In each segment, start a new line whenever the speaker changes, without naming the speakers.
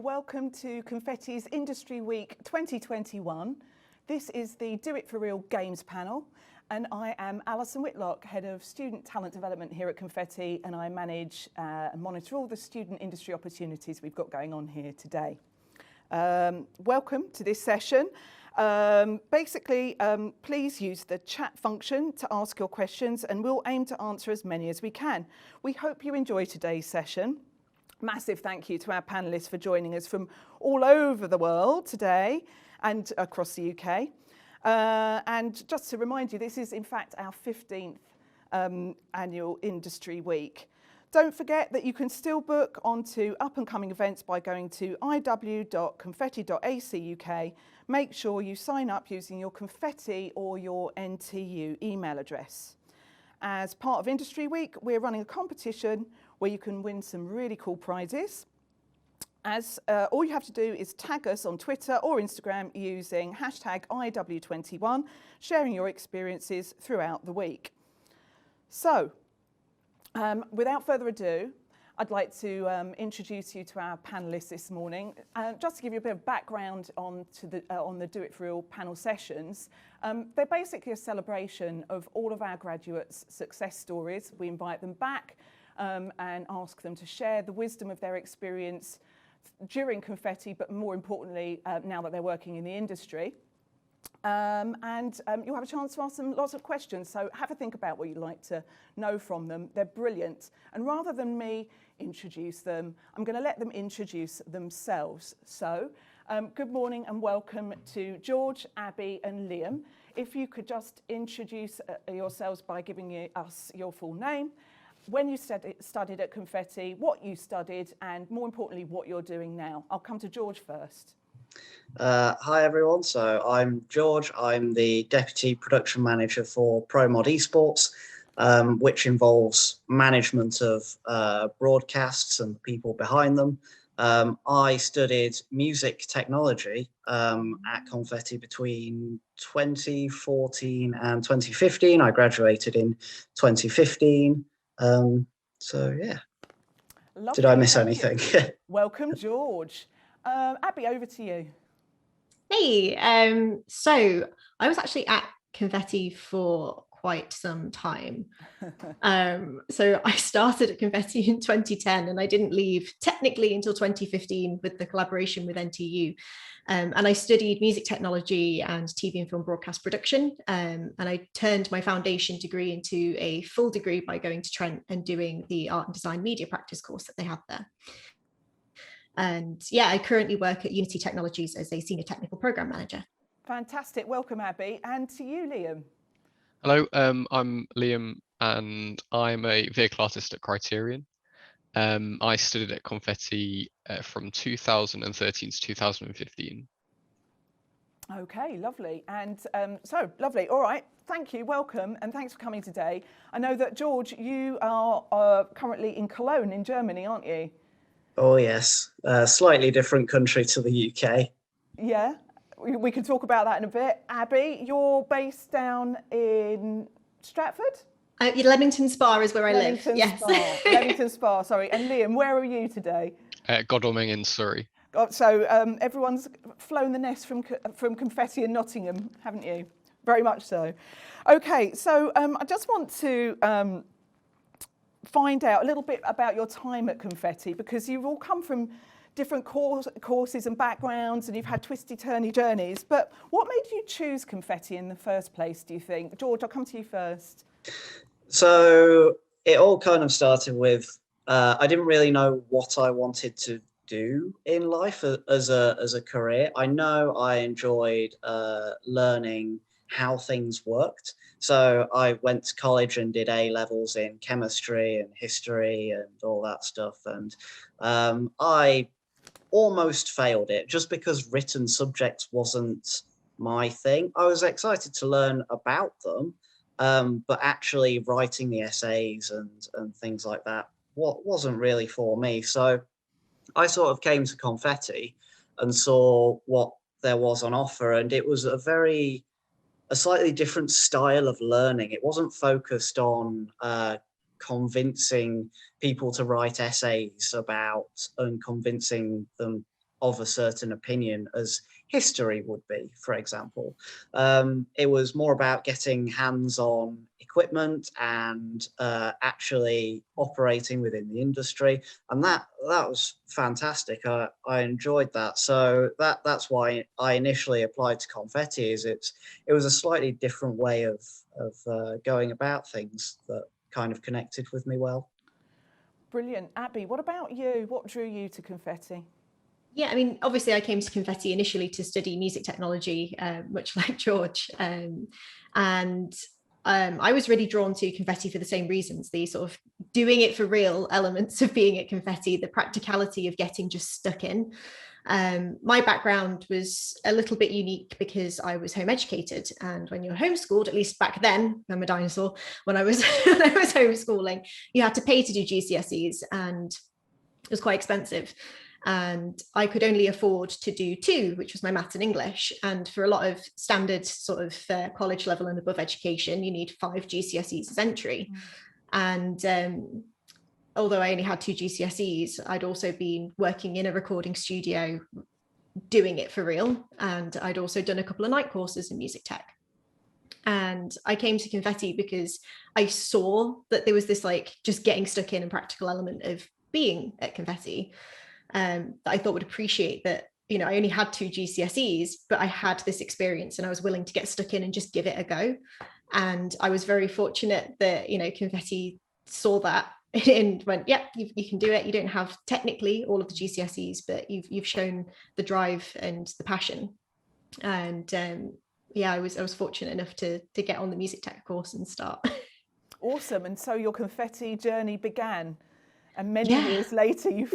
welcome to Confetti's Industry Week 2021. This is the Do It For Real Games panel, and I am Alison Whitlock, Head of Student Talent Development here at Confetti, and I manage and monitor all the student industry opportunities we've got going on here today. Welcome to this session. Please use the chat function to ask your questions, and we'll aim to answer as many as we can. We hope you enjoy today's session. Massive thank you to our panellists for joining us from all over the world today and across the UK. And just to remind you, this is in fact our 15th annual Industry Week. Don't forget that you can still book onto up and coming events by going to iw.confetti.ac.uk. Make sure you sign up using your Confetti or your NTU email address. As part of Industry Week, we're running a competition where you can win some really cool prizes. All you have to do is tag us on Twitter or Instagram using hashtag IW21, sharing your experiences throughout the week. So, without further ado, I'd like to introduce you to our panellists this morning. Just to give you a bit of background on the Do It For Real panel sessions, they're basically a celebration of all of our graduates' success stories. We invite them back and ask them to share the wisdom of their experience during Confetti, but more importantly, now that they're working in the industry. You'll have a chance to ask them lots of questions, so have a think about what you'd like to know from them. They're brilliant, and rather than me introduce them, I'm going to let them introduce themselves. So, good morning and welcome to George, Abby and Liam. If you could just introduce yourselves by giving us your full name, when you studied at Confetti, what you studied, and more importantly, what you're doing now. I'll come to George first.
Hi everyone, so I'm George. I'm the Deputy Production Manager for ProMod Esports, which involves management of broadcasts and people behind them. I studied music technology at Confetti between 2014 and 2015. I graduated in 2015. So yeah. Lovely. Did I miss anything?
Welcome, George. Abby, over to you.
Hey, so I was actually at Confetti for quite some time. So I started at Confetti in 2010 and I didn't leave technically until 2015 with the collaboration with NTU. And I studied music technology and TV and film broadcast production. And I turned my foundation degree into a full degree by going to Trent and doing the art and design media practice course that they have there. And yeah, I currently work at Unity Technologies as a senior technical program manager.
Fantastic. Welcome, Abby. And to you, Liam.
Hello, I'm Liam and I'm a vehicle artist at Criterion. I studied at Confetti from 2013 to 2015.
Okay, lovely. And so, lovely. All right. Thank you. Welcome. And thanks for coming today. I know that, George, you are currently in Cologne in Germany, aren't you?
Oh, yes. Slightly different country to the UK.
Yeah. We can talk about that in a bit. Abby, you're based down in Stratford?
Leamington Spa is where I live. Yes.
Leamington Spa, sorry. And Liam, where are you today?
Godalming in Surrey.
So everyone's flown the nest from Confetti in Nottingham, haven't you? Very much so. Okay, so I just want to find out a little bit about your time at Confetti, because you've all come from different courses and backgrounds, and you've had twisty-turny journeys. But what made you choose Confetti in the first place, do you think? George, I'll come to you first.
So it all kind of started with, I didn't really know what I wanted to do in life as a career. I know I enjoyed learning how things worked. So I went to college and did A-levels in chemistry and history and all that stuff. And I almost failed it just because written subjects wasn't my thing. I was excited to learn about them, but actually writing the essays and things like that wasn't really for me. So I sort of came to Confetti and saw what there was on offer, and it was a slightly different style of learning. It wasn't focused on convincing people to write essays about and convincing them of a certain opinion as history would be, for example. It was more about getting hands-on equipment and actually operating within the industry, and that was fantastic. I enjoyed that. So that's why I initially applied to Confetti. It was a slightly different way of going about things that kind of connected with me well.
Brilliant. Abby, what about you? What drew you to Confetti?
Yeah, I mean, obviously I came to Confetti initially to study music technology, much like George. I was really drawn to Confetti for the same reasons, the sort of doing it for real elements of being at Confetti, the practicality of getting just stuck in. My background was a little bit unique because I was home educated, and when you're homeschooled, at least back then, I'm a dinosaur, when I was homeschooling, you had to pay to do GCSEs, and it was quite expensive. And I could only afford to do 2, which was my maths and English. And for a lot of standard sort of college level and above education, you need 5 GCSEs as entry. And although I only had 2 GCSEs, I'd also been working in a recording studio doing it for real. And I'd also done a couple of night courses in music tech. And I came to Confetti because I saw that there was this like just getting stuck in and practical element of being at Confetti. That I thought would appreciate that, you know, I only had 2 GCSEs, but I had this experience and I was willing to get stuck in and just give it a go. And I was very fortunate that, you know, Confetti saw that and went, yeah, you can do it. You don't have technically all of the GCSEs, but you've shown the drive and the passion. And yeah, I was fortunate enough to get on the music tech course and start.
Awesome. And so your Confetti journey began, and many years later you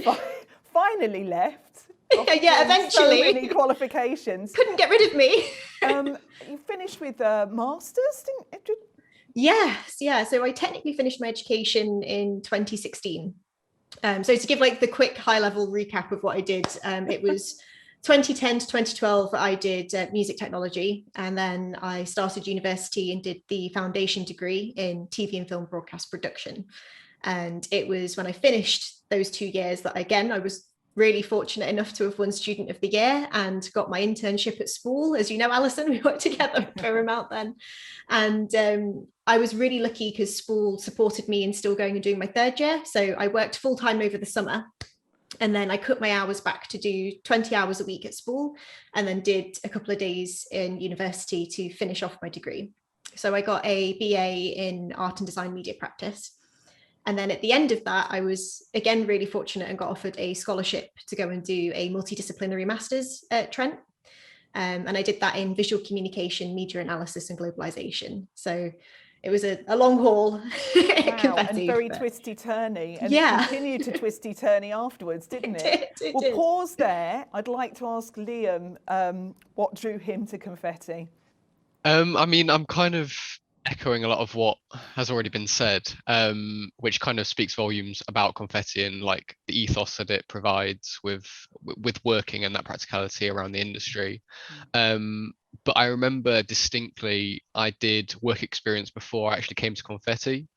finally left.
Yeah, eventually.
So many qualifications.
Couldn't get rid of me.
You finished with a master's, didn't you?
Yes, yeah. So I technically finished my education in 2016. So to give like the quick high level recap of what I did, it was 2010 to 2012, I did music technology. And then I started university and did the foundation degree in TV and film broadcast production. And it was when I finished those 2 years that, again, I was really fortunate enough to have won Student of the Year and got my internship at Spool. As you know, Alison, we worked together a fair amount then. And I was really lucky because Spool supported me in still going and doing my 3rd year. So I worked full time over the summer. And then I cut my hours back to do 20 hours a week at Spool, and then did a couple of days in university to finish off my degree. So I got a BA in art and design media practice. And then at the end of that, I was again really fortunate and got offered a scholarship to go and do a multidisciplinary master's at Trent. And I did that in visual communication, media analysis and globalization. So it was a long haul.
Wow, and very twisty-turny. And it continued to twisty-turny afterwards, didn't it?
It
did.
Did.
Pause there. I'd like to ask Liam what drew him to Confetti.
I mean, I'm kind of echoing a lot of what has already been said, which kind of speaks volumes about Confetti and like the ethos that it provides with working and that practicality around the industry. But I remember distinctly I did work experience before I actually came to Confetti.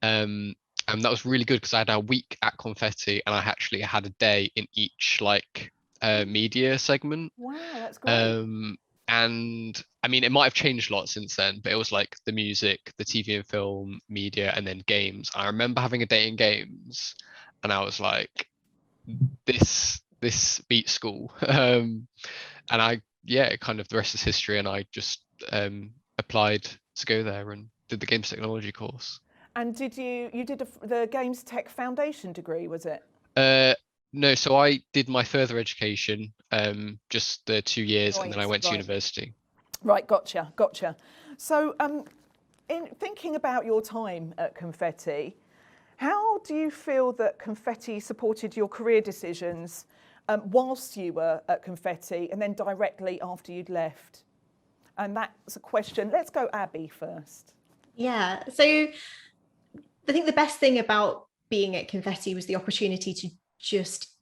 And that was really good because I had a week at Confetti and I actually had a day in each like media segment.
Wow, that's great.
And I mean, it might have changed a lot since then, but it was like the music, the TV and film, media, and then games. I remember having a day in games and I was like, this beats school. And kind of the rest is history. And I just applied to go there and did the games technology course.
And did you did the Games Tech Foundation degree, was it?
No, so I did my further education, just the 2 years, and then I went to university.
Right, gotcha. So, in thinking about your time at Confetti, how do you feel that Confetti supported your career decisions whilst you were at Confetti and then directly after you'd left? And that's a question. Let's go Abby first.
Yeah, so I think the best thing about being at Confetti was the opportunity to just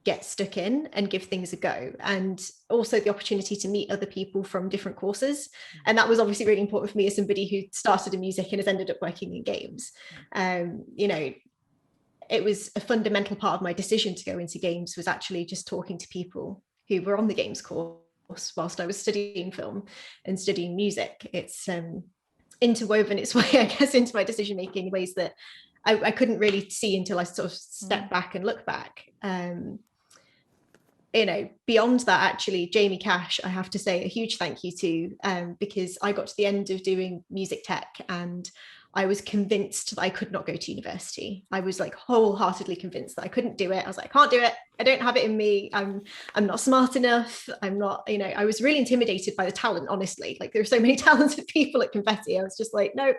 get stuck in and give things a go, and also the opportunity to meet other people from different courses. And that was obviously really important for me as somebody who started in music and has ended up working in games. You know, it was a fundamental part of my decision to go into games was actually just talking to people who were on the games course whilst I was studying film and studying music. It's interwoven its way, I guess, into my decision making in ways that I couldn't really see until I sort of stepped back and look back. Beyond that, actually, Jamie Cash, I have to say a huge thank you to, because I got to the end of doing music tech and I was convinced that I could not go to university. I was like wholeheartedly convinced that I couldn't do it. I was like, I can't do it. I don't have it in me. I'm not smart enough. I'm not, I was really intimidated by the talent, honestly. Like there are so many talented people at Confetti. I was just like, no,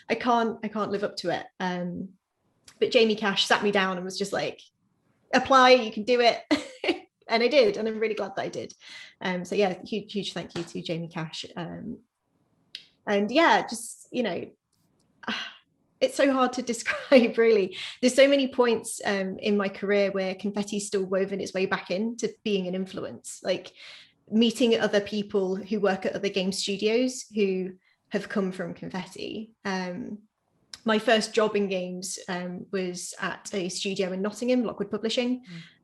I can't live up to it. But Jamie Cash sat me down and was just like, apply, you can do it. And I did, and I'm really glad that I did. So yeah, huge thank you to Jamie Cash. And yeah, just, it's so hard to describe, really. There's so many points in my career where Confetti's still woven its way back into being an influence, like meeting other people who work at other game studios who have come from Confetti. My first job in games was at a studio in Nottingham, Lockwood Publishing.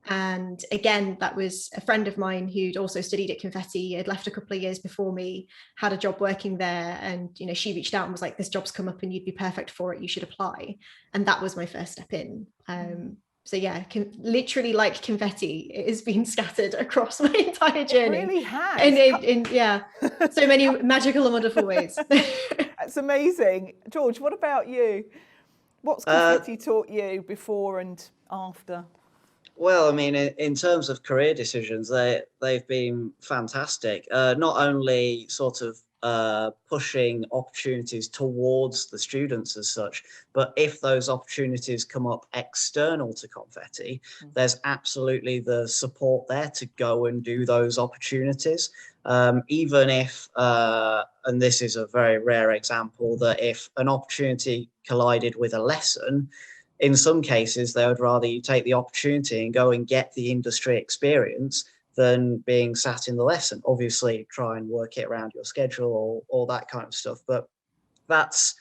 And again, that was a friend of mine who'd also studied at Confetti, had left a couple of years before me, had a job working there. And, she reached out and was like, this job's come up and you'd be perfect for it. You should apply. And that was my first step in. So yeah, literally like confetti, it has been scattered across my entire journey.
It really has.
And yeah, so many magical and wonderful ways.
That's amazing. George, what about you? What's Confetti taught you before and after?
Well, I mean, in terms of career decisions, they've been fantastic. Not only sort of pushing opportunities towards the students as such, but if those opportunities come up external to Confetti, there's absolutely the support there to go and do those opportunities. Even if, and this is a very rare example, that if an opportunity collided with a lesson, in some cases, they would rather you take the opportunity and go and get the industry experience than being sat in the lesson. Obviously, try and work it around your schedule or all that kind of stuff. But that's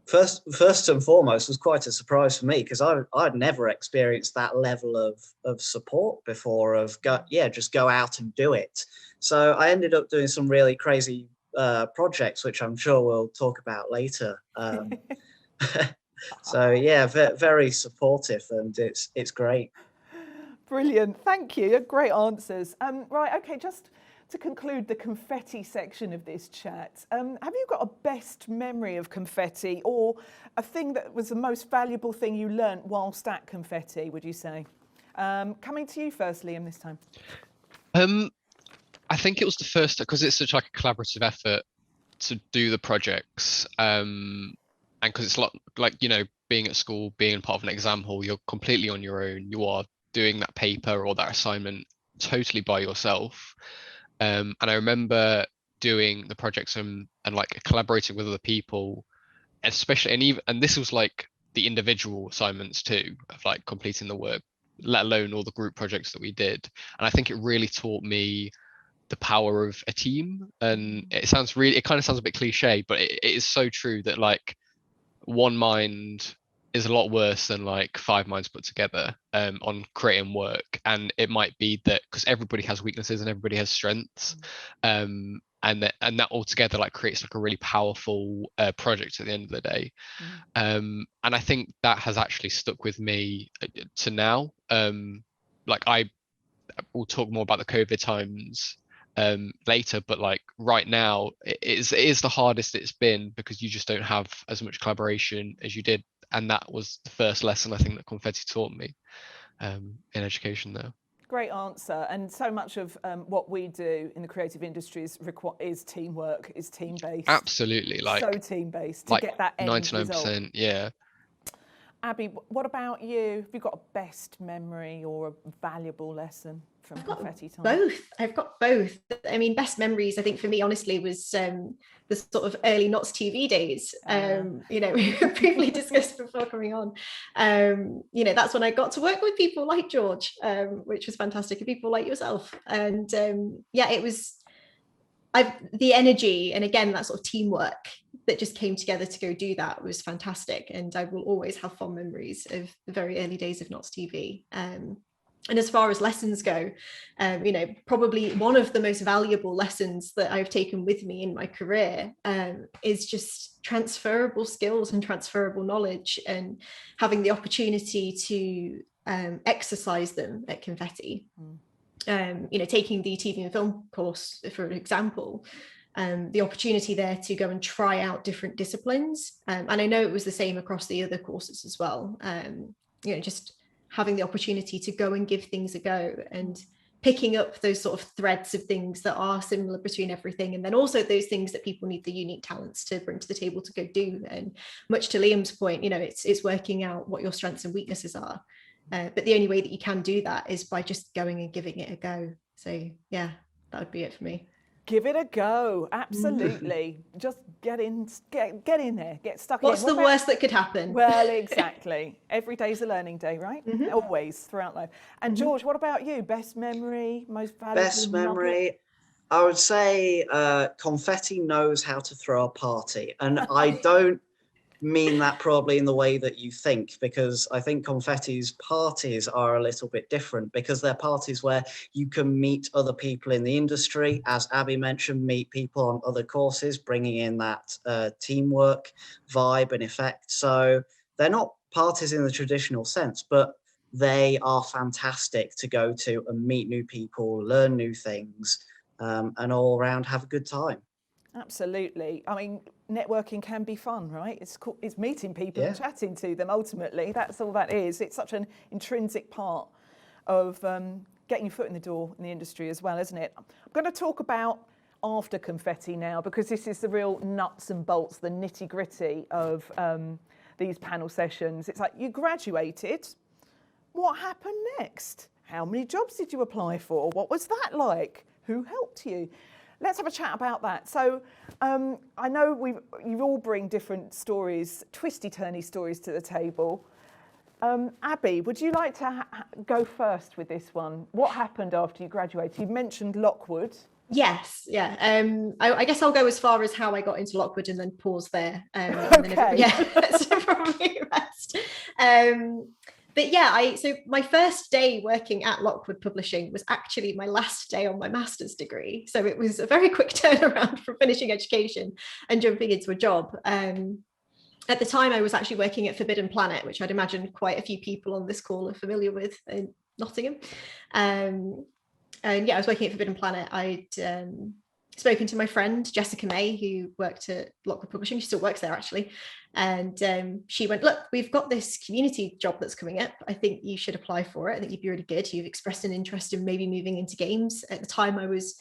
first and foremost was quite a surprise for me because I'd never experienced that level of support before just go out and do it. So I ended up doing some really crazy projects, which I'm sure we'll talk about later. So yeah, very supportive, and it's great.
Brilliant, thank you. Great answers. Right, okay, just to conclude the confetti section of this chat, have you got a best memory of Confetti or a thing that was the most valuable thing you learnt whilst at Confetti, would you say? Coming to you first, Liam, this time.
I think it was the first, because it's such like a collaborative effort to do the projects. And because it's a lot like, being at school, being part of an exam hall, you're completely on your own. You are doing that paper or that assignment totally by yourself. And I remember doing the projects and like collaborating with other people, especially, and this was like the individual assignments too, of like completing the work, let alone all the group projects that we did. And I think it really taught me the power of a team. And it kind of sounds a bit cliche, but it is so true that like one mind is a lot worse than like 5 minds put together on creating work. And it might be that because everybody has weaknesses and everybody has strengths, and that all together like creates like a really powerful project at the end of the day. And I think that has actually stuck with me to now. Like I will talk more about the COVID times later, but like right now it is the hardest it's been because you just don't have as much collaboration as you did, and that was the first lesson I think that Confetti taught me in education there.
Great answer. And so much of what we do in the creative industries is teamwork, is team-based.
Absolutely, like
so team-based to
like
get that end
99%,
result.
yeah.
Abby, what about you? Have you got a best memory or a valuable lesson from Confetti time?
I've got both. I mean, best memories, I think for me, honestly, was the sort of early Knots TV days. We briefly discussed before coming on. That's when I got to work with people like George, which was fantastic, and people like yourself. And it was the energy, and again, that sort of teamwork that just came together to go do that was fantastic. And I will always have fond memories of the very early days of Knots TV. And as far as lessons go, you know, probably one of the most valuable lessons that I've taken with me in my career is just transferable skills and transferable knowledge, and having the opportunity to exercise them at Confetti. You know, taking the TV and film course, for an example, the opportunity there to go and try out different disciplines. And I know it was the same across the other courses as well. You know, just having the opportunity to go and give things a go, and picking up those sort of threads of things that are similar between everything, and then also those things that people need the unique talents to bring to the table to go do. And much to Liam's point, you know, it's working out what your strengths and weaknesses are, but the only way that you can do that is by just going and giving it a go. So yeah, that would be it for me.
Give it a go. Absolutely. Just get in there, get stuck
What's
in.
the worst that could happen?
Well, exactly. Every day's a learning day, right? Always, throughout life. And George, what about you? Best memory, most valuable
Best
nugget?
memory, I would say Confetti knows how to throw a party. And I don't mean that probably in the way that you think, because I think Confetti's parties are a little bit different, because they're parties where you can meet other people in the industry, as Abby mentioned, meet people on other courses, bringing in that teamwork vibe and effect. So they're not parties in the traditional sense, but they are fantastic to go to and meet new people, learn new things, and all around have a good time.
Absolutely. I mean, networking can be fun, right? It's meeting people and chatting to them. Ultimately, that's all that is. It's such an intrinsic part of getting your foot in the door in the industry as well, isn't it? I'm going to talk about after Confetti now, because this is the real nuts and bolts, the nitty gritty of these panel sessions. It's like, you graduated. What happened next? How many jobs did you apply for? What was that like? Who helped you? Let's have a chat about that. So I know you all bring different stories, twisty-turny stories to the table. Abby, would you like to go first with this one? What happened after you graduated? You mentioned Lockwood.
Yes, yeah. I guess I'll go as far as how I got into Lockwood and then pause there.
Okay.
So probably rest. But yeah, so my first day working at Lockwood Publishing was actually my last day on my master's degree. So it was a very quick turnaround from finishing education and jumping into a job. At the time, I was actually working at Forbidden Planet, which I'd imagine quite a few people on this call are familiar with in Nottingham. And yeah, I was working at Forbidden Planet. I'd spoken to my friend Jessica May, who worked at Lockwood Publishing. She still works there, actually. And she went, look, we've got this community job that's coming up. I think you should apply for it. I think you'd be really good. You've expressed an interest in maybe moving into games. At the time, I was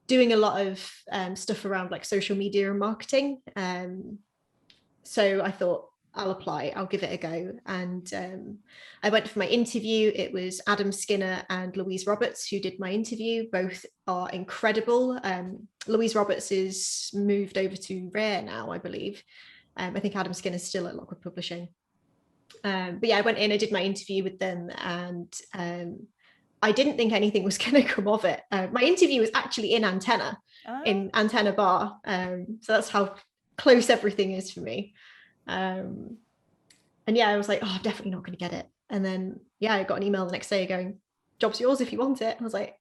doing a lot of stuff around like social media and marketing. So I thought, I'll apply, I'll give it a go. And I went for my interview. It was Adam Skinner and Louise Roberts who did my interview. Both are incredible. Louise Roberts is moved over to Rare now, I believe. I think Adam Skinner's still at Lockwood Publishing. But yeah, I went in, I did my interview with them, and I didn't think anything was going to come of it. My interview was actually in Antenna, in Antenna Bar. So that's how close everything is for me. And yeah, I was like, oh, I'm definitely not going to get it. And then, yeah, I got an email the next day going, job's yours if you want it. I was like,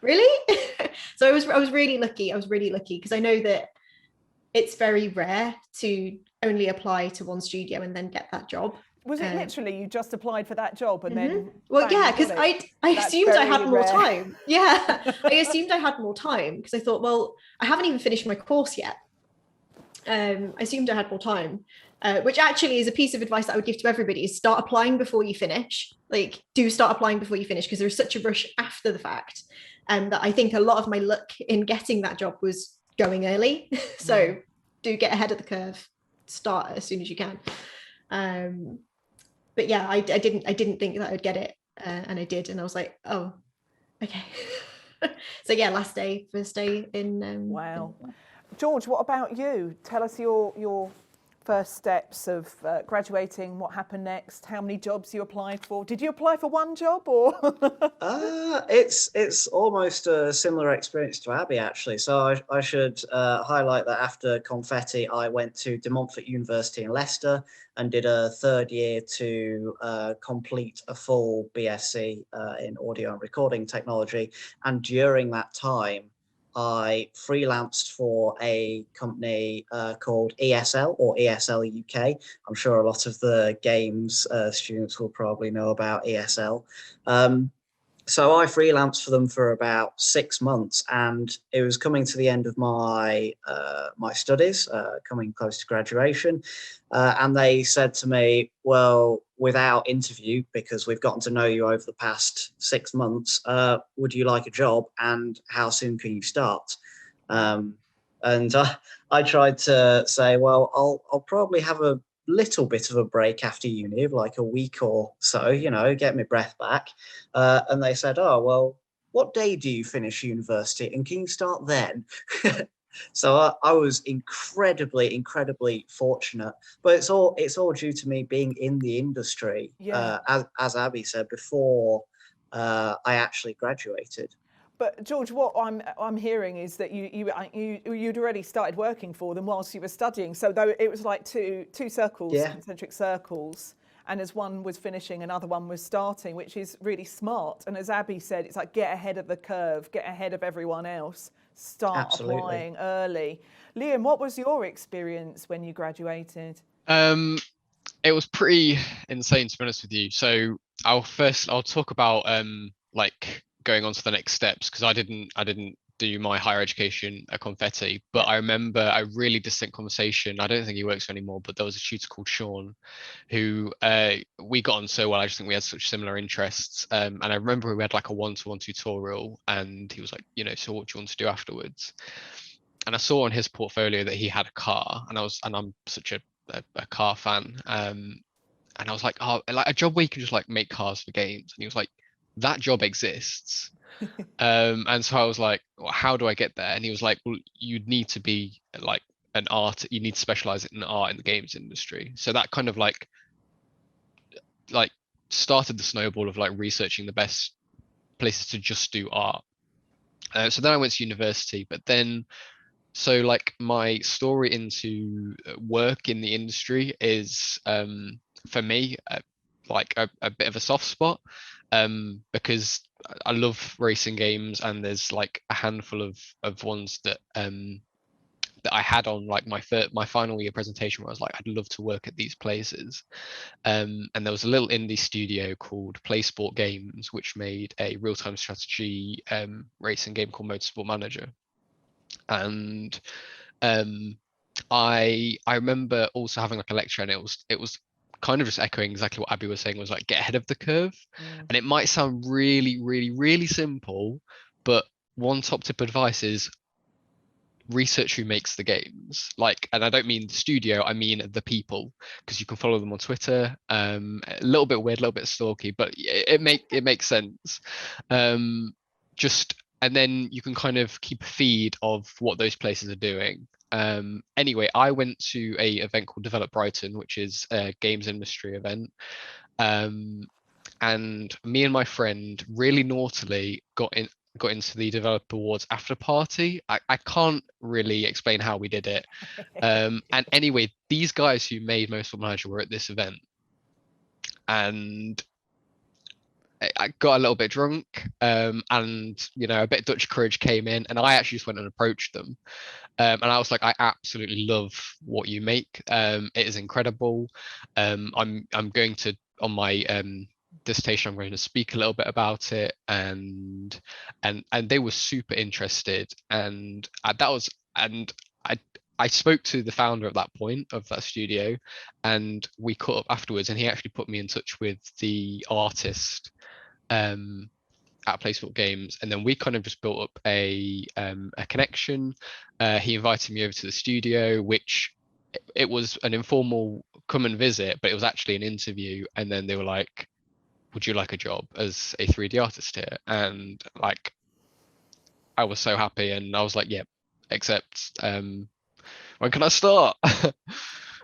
really? So I was really lucky. I was really lucky because I know that it's very rare to only apply to one studio and then get that job.
Was it literally you just applied for that job and then?
Well, yeah, because I assumed I had more time. Yeah, I assumed I had more time because I thought, well, I haven't even finished my course yet. I assumed I had more time, which actually is a piece of advice that I would give to everybody: is start applying before you finish. Like, do start applying before you finish, because there's such a rush after the fact. That I think a lot of my luck in getting that job was going early. So do get ahead of the curve, start as soon as you can. But yeah, I didn't think that I'd get it, and I did, and I was like, oh, okay. So yeah, first day in.
Wow. George, what about you? Tell us your first steps of graduating? What happened next? How many jobs you applied for? Did you apply for one job or?
It's almost a similar experience to Abby, actually. So I should highlight that after Confetti, I went to De Montfort University in Leicester and did a third year to complete a full BSc in audio and recording technology. And during that time, I freelanced for a company called ESL or ESL UK. I'm sure a lot of the games students will probably know about ESL. So I freelanced for them for about 6 months, and it was coming to the end of my my studies, coming close to graduation, and they said to me, "Well, without interview, because we've gotten to know you over the past 6 months, would you like a job, and how soon can you start?" And I tried to say, "Well, I'll probably have a little bit of a break after uni of like a week or so, you know, get my breath back." And they said, "Oh, well, what day do you finish university and can you start then?" So I was incredibly fortunate, but it's all due to me being in the industry,
Yeah.
as Abby said, before I actually graduated.
But George, what I'm hearing is that you'd already started working for them whilst you were studying. So though it was like two circles,
Yeah.
concentric circles, and as one was finishing, another one was starting, which is really smart. And as Abby said, it's like get ahead of the curve, get ahead of everyone else, start
Absolutely.
applying early. Liam, what was your experience when you graduated?
It was pretty insane, to be honest with you. So I'll talk about like going on to the next steps, because I didn't do my higher education at Confetti, but I remember a really distinct conversation. I don't think he works anymore, but there was a tutor called Sean who we got on so well. I just think we had such similar interests. And I remember we had like a one-to-one tutorial, and he was like, you know, so what do you want to do afterwards? And I saw on his portfolio that he had a car, and I'm such a car fan. And I was like, oh, like a job where you can just like make cars for games. And he was like, that job exists. And so I was like, well, how do I get there? And he was like, well, you'd need to be like an art, you need to specialize in art in the games industry. So that kind of like started the snowball of like researching the best places to just do art. So then I went to university, but then so like my story into work in the industry is for me like a bit of a soft spot, because I love racing games, and there's like a handful of ones that that I had on like my final year presentation where I was like, I'd love to work at these places. And there was a little indie studio called Play Sport Games, which made a real-time strategy racing game called Motorsport Manager. And I remember also having like a lecture, and it was kind of just echoing exactly what Abby was saying, was like get ahead of the curve. And it might sound really simple, but one top tip advice is research who makes the games. Like, and I don't mean the studio, I mean the people, because you can follow them on Twitter. A little bit weird, a little bit stalky, but it makes sense. Just and then you can kind of keep a feed of what those places are doing. Anyway, I went to a event called Develop Brighton, which is a games industry event. And me and my friend really naughtily got into the Developer Awards after party. I can't really explain how we did it. And anyway, these guys who made Motorsport Manager were at this event, and I got a little bit drunk, and you know, a bit of Dutch courage came in, and I actually just went and approached them. And I was like, I absolutely love what you make. It is incredible. I'm going to on my dissertation, I'm going to speak a little bit about it, and they were super interested, and that was and I spoke to the founder at that point of that studio, and we caught up afterwards, and he actually put me in touch with the artist at Placement Games, and then we kind of just built up a connection. He invited me over to the studio, which it was an informal come and visit, but it was actually an interview. And then they were like, would you like a job as a 3D artist here? And like, I was so happy, and I was like, yeah, except when can I start?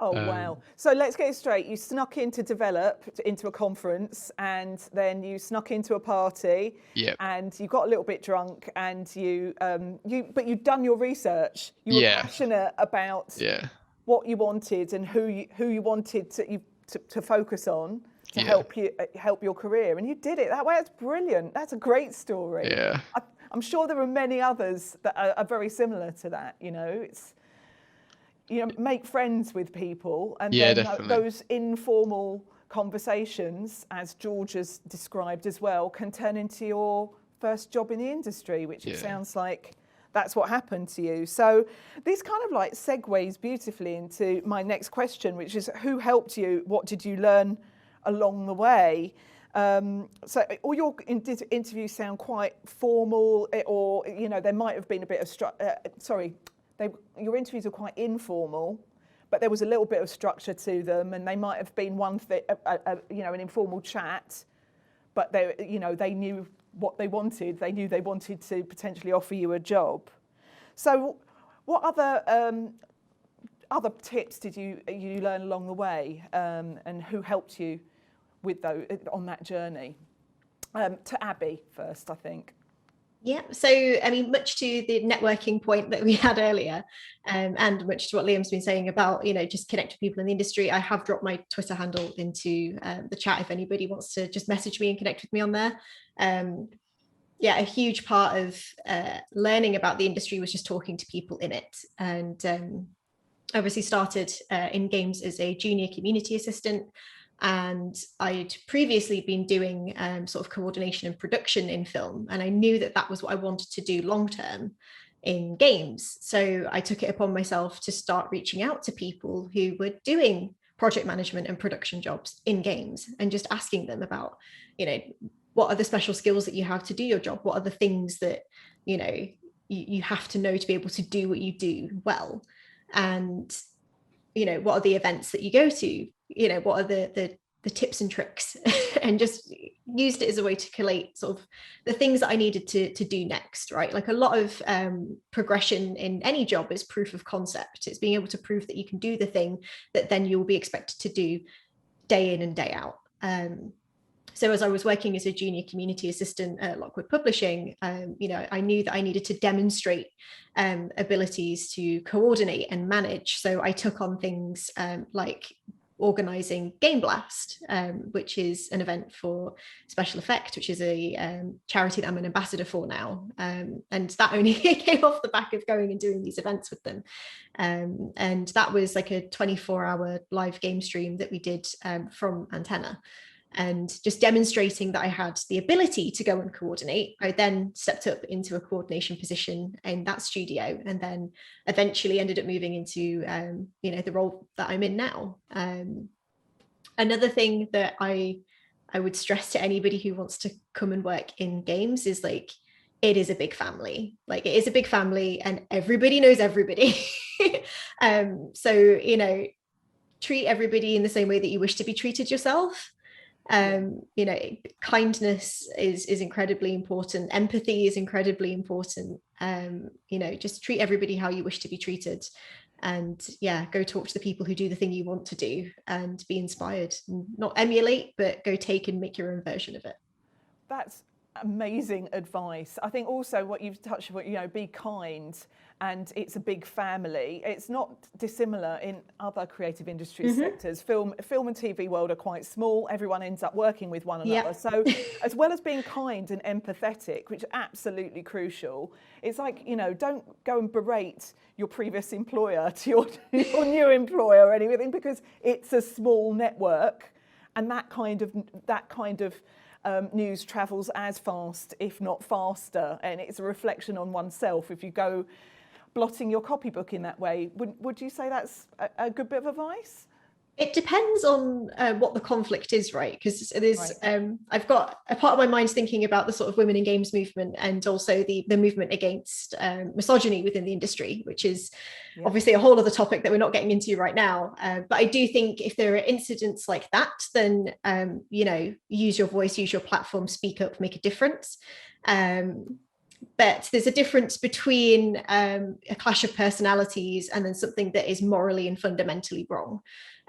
Oh, wow. So let's get it straight. You snuck in to develop into a conference, and then you snuck into a party,
Yep.
and you got a little bit drunk, and but you'd done your research. You were
Yeah.
passionate about
Yeah.
what you wanted and who you wanted to focus on to
Yeah.
help your career, and you did it that way. That's brilliant. That's a great story.
Yeah.
I'm sure there are many others that are very similar to that. It's make friends with people, and
Yeah,
then
definitely.
those informal conversations, as George has described as well, can turn into your first job in the industry, which it
Yeah.
sounds like that's what happened to you. So this kind of like segues beautifully into my next question, which is who helped you? What did you learn along the way? So all your interviews sound quite formal, or there might have been a bit of your interviews are quite informal, but there was a little bit of structure to them, and they might have been one thing, an informal chat, but they knew what they wanted. They knew they wanted to potentially offer you a job. So, what other tips did you learn along the way, and who helped you with those on that journey? To Abby first, I think.
Yeah, so I mean, much to the networking point that we had earlier, and much to what Liam's been saying about, just connect with people in the industry, I have dropped my Twitter handle into the chat if anybody wants to just message me and connect with me on there. Yeah, a huge part of learning about the industry was just talking to people in it. And obviously started in games as a junior community assistant. And I'd previously been doing sort of coordination and production in film. And I knew that was what I wanted to do long-term in games. So I took it upon myself to start reaching out to people who were doing project management and production jobs in games, and just asking them about, what are the special skills that you have to do your job? What are the things that, you have to know to be able to do what you do well? And, what are the events that you go to? What are the tips and tricks? And just used it as a way to collate sort of the things that I needed to do next, right? Like a lot of progression in any job is proof of concept. It's being able to prove that you can do the thing that then you'll be expected to do day in and day out. So as I was working as a junior community assistant at Lockwood Publishing, I knew that I needed to demonstrate abilities to coordinate and manage. So I took on things like organising Game Blast, which is an event for Special Effect, which is a charity that I'm an ambassador for now. And that only came off the back of going and doing these events with them. And that was like a 24-hour live game stream that we did from Antenna. And just demonstrating that I had the ability to go and coordinate, I then stepped up into a coordination position in that studio, and then eventually ended up moving into the role that I'm in now. Another thing that I would stress to anybody who wants to come and work in games is like, it is a big family. Like, it is a big family, and everybody knows everybody. So treat everybody in the same way that you wish to be treated yourself. Kindness is incredibly important. Empathy is incredibly important. Just treat everybody how you wish to be treated, and go talk to the people who do the thing you want to do, and be inspired. Not emulate, but go take and make your own version of it.
That's amazing advice. I think also what you've touched on, be kind, and it's a big family. It's not dissimilar in other creative industry sectors. Film and TV world are quite small. Everyone ends up working with one another. So as well as being kind and empathetic, which is absolutely crucial, it's like, don't go and berate your previous employer to your new employer or anything, because it's a small network, and that kind of news travels as fast, if not faster, and it's a reflection on oneself. If you go blotting your copybook in that way, would you say that's a good bit of advice?
It depends on what the conflict is, right? Because there's, I've got a part of my mind thinking about the sort of women in games movement, and also the movement against misogyny within the industry, which is obviously a whole other topic that we're not getting into right now. But I do think if there are incidents like that, then, use your voice, use your platform, speak up, make a difference. but there's a difference between a clash of personalities and then something that is morally and fundamentally wrong.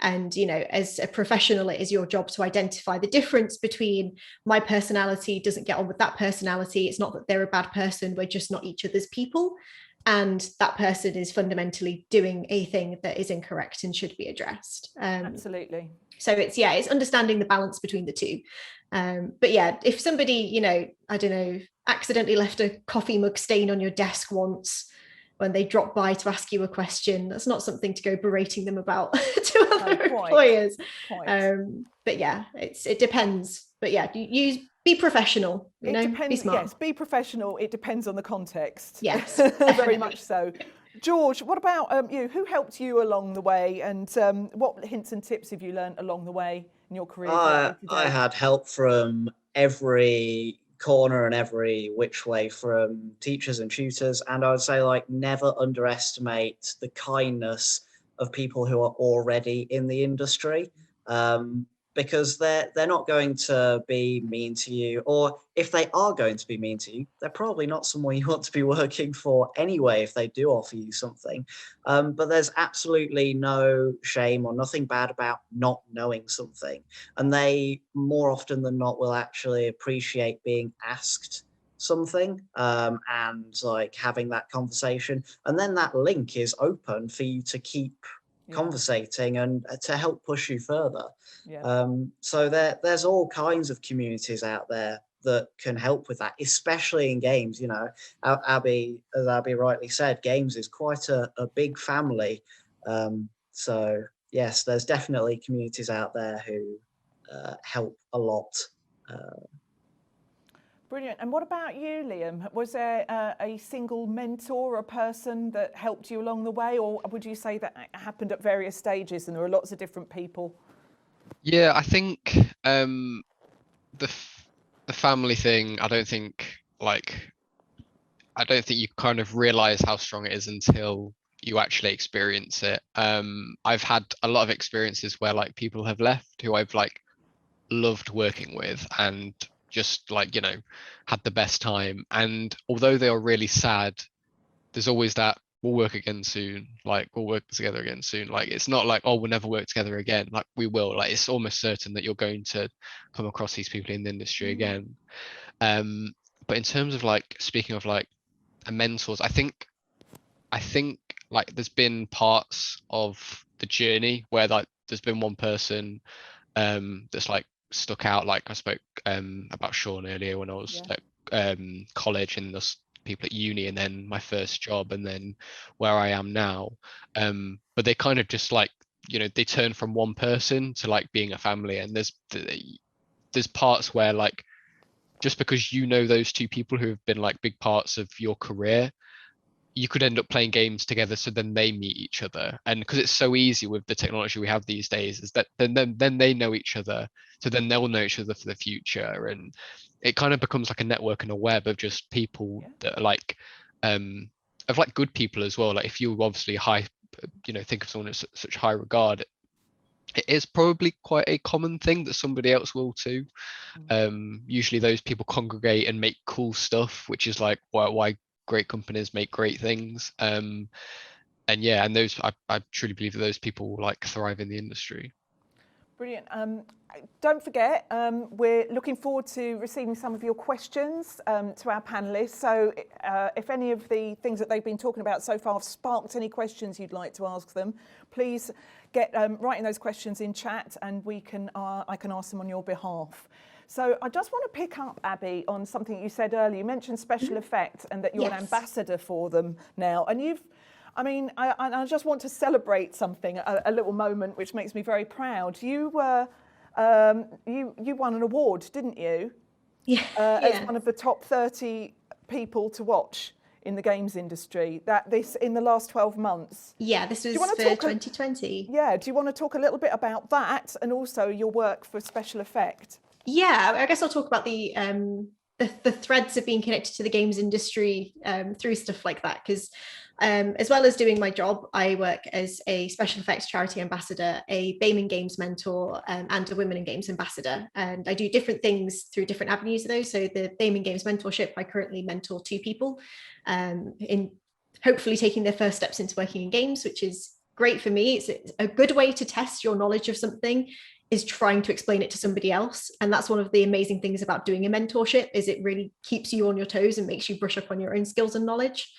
And, you know, as a professional, it is your job to identify the difference between my personality doesn't get on with that personality. It's not that they're a bad person, we're just not each other's people. And that person is fundamentally doing a thing that is incorrect and should be addressed.
Absolutely.
So it's understanding the balance between the two. But yeah, if somebody, you know, I don't know, accidentally left a coffee mug stain on your desk once when they drop by to ask you a question, that's not something to go berating them about to other employers. But yeah, it depends. But yeah, be professional, you know, be smart.
Yes, be professional. It depends on the context.
Yes,
very much so. George, what about you? Who helped you along the way, and what hints and tips have you learned along the way in your career?
I had help from every corner and every which way, from teachers and tutors, and I would say, like, never underestimate the kindness of people who are already in the industry. Because they're not going to be mean to you, or if they are going to be mean to you, they're probably not someone you want to be working for anyway if they do offer you something. But there's absolutely no shame or nothing bad about not knowing something. And they, more often than not, will actually appreciate being asked something, and like having that conversation. And then that link is open for you to keep conversating and to help push you further. So there's all kinds of communities out there that can help with that, especially in games. You know, as Abby rightly said, games is quite a big family. So yes, there's definitely communities out there who help a lot.
Brilliant. And what about you, Liam? Was there a single mentor or a person that helped you along the way, or would you say that happened at various stages and there were lots of different people?
Yeah, I think the family thing, I don't think you kind of realize how strong it is until you actually experience it. I've had a lot of experiences where like people have left who I've like loved working with and just like, you know, had the best time. And although they are really sad, there's always that we'll work again soon, like we'll work together again soon. Like it's not like, oh, we'll never work together again, like we will. Like it's almost certain that you're going to come across these people in the industry again. But in terms of like, speaking of like mentors, I think like there's been parts of the journey where like there's been one person that's like stuck out. Like I spoke about Sean earlier when I was at college, and there's people at uni, and then my first job, and then where I am now. But they kind of just like, you know, they turn from one person to like being a family. And there's parts where like, just because you know those two people who have been like big parts of your career, you could end up playing games together, so then they meet each other. And because it's so easy with the technology we have these days, is that then they know each other, so then they'll know each other for the future. And it kind of becomes like a network and a web of just people that are like of like good people as well. Like if you obviously think of someone in such high regard, it is probably quite a common thing that somebody else will too. Usually those people congregate and make cool stuff, which is like why great companies make great things. And those, I truly believe that those people like thrive in the industry.
Brilliant. Don't forget, we're looking forward to receiving some of your questions to our panellists. So if any of the things that they've been talking about so far have sparked any questions you'd like to ask them, please get writing those questions in chat, and I can ask them on your behalf. So I just want to pick up, Abby, on something you said earlier. You mentioned special effects and that you're an ambassador for them now. And I just want to celebrate something, a little moment which makes me very proud. You were, you won an award, didn't you? As one of the top 30 people to watch in the games industry. In the last 12 months.
Yeah, this was for 2020.
Yeah, do you want to talk a little bit about that and also your work for special effect?
Yeah, I guess I'll talk about the threads of being connected to the games industry through stuff like that, because As well as doing my job, I work as a special effects charity ambassador, a BAME in Games mentor, and a Women in Games ambassador. And I do different things through different avenues of those. So the BAME in Games mentorship, I currently mentor 2 people in hopefully taking their first steps into working in games, which is great for me. It's a good way to test your knowledge of something, is trying to explain it to somebody else. And that's one of the amazing things about doing a mentorship, is it really keeps you on your toes and makes you brush up on your own skills and knowledge.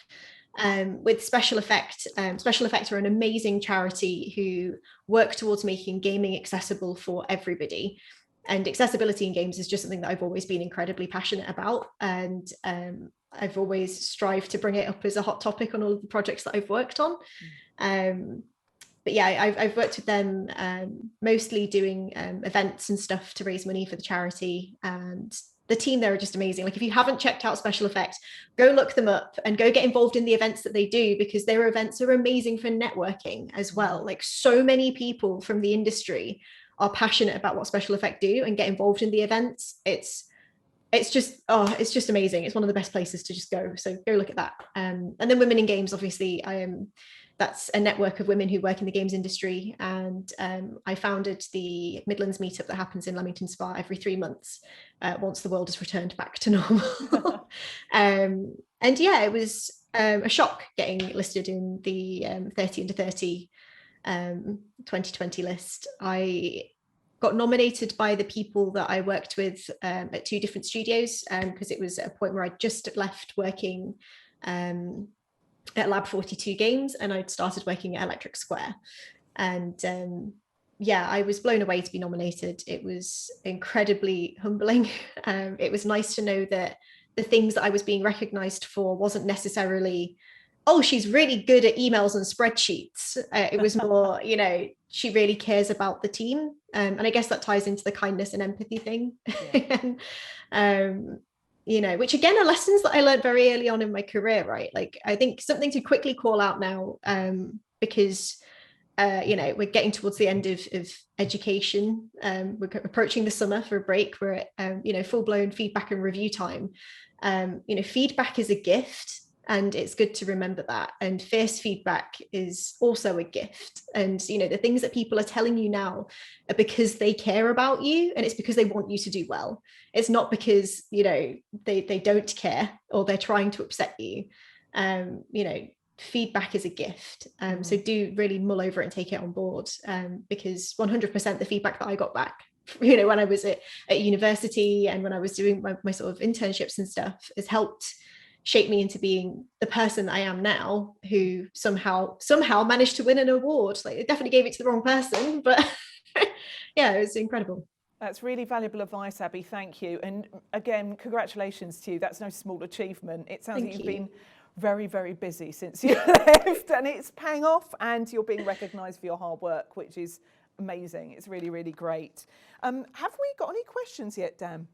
With Special Effect are an amazing charity who work towards making gaming accessible for everybody. And accessibility in games is just something that I've always been incredibly passionate about. And I've always strived to bring it up as a hot topic on all of the projects that I've worked on. But yeah, I've worked with them mostly doing events and stuff to raise money for the charity. And the team there are just amazing. Like, if you haven't checked out Special Effect, go look them up and go get involved in the events that they do, because their events are amazing for networking as well. Like, so many people from the industry are passionate about what Special Effect do and get involved in the events. It's just amazing. It's one of the best places to just go. So go look at that. And then Women in Games, obviously, that's a network of women who work in the games industry. And I founded the Midlands meetup that happens in Leamington Spa every 3 months, once the world has returned back to normal. And yeah, it was a shock getting listed in the 30 under 30 2020 list. I got nominated by the people that I worked with at 2 different studios, because it was at a point where I just left working at Lab 42 Games, and I'd started working at Electric Square. And yeah, I was blown away to be nominated. It was incredibly humbling. It was nice to know that the things that I was being recognized for wasn't necessarily, oh, she's really good at emails and spreadsheets. It was more, she really cares about the team. And I guess that ties into the kindness and empathy thing. Yeah. Which again are lessons that I learned very early on in my career, right? Like, I think something to quickly call out now, because we're getting towards the end of education. We're approaching the summer for a break. We're at full-blown feedback and review time. Feedback is a gift, and it's good to remember that. And fierce feedback is also a gift. And the things that people are telling you now are because they care about you, and it's because they want you to do well. It's not because they don't care or they're trying to upset you. Feedback is a gift. So do really mull over it and take it on board, because 100% the feedback that I got back, when I was at university and when I was doing my sort of internships and stuff, has helped shape me into being the person I am now, who somehow managed to win an award. Like, it definitely gave it to the wrong person, but yeah, it was incredible.
That's really valuable advice, Abby. Thank you. And again, congratulations to you. That's no small achievement. It sounds like you've been very, very busy since you left, and it's paying off, and you're being recognised for your hard work, which is amazing. It's really, really great. Have we got any questions yet, Dan?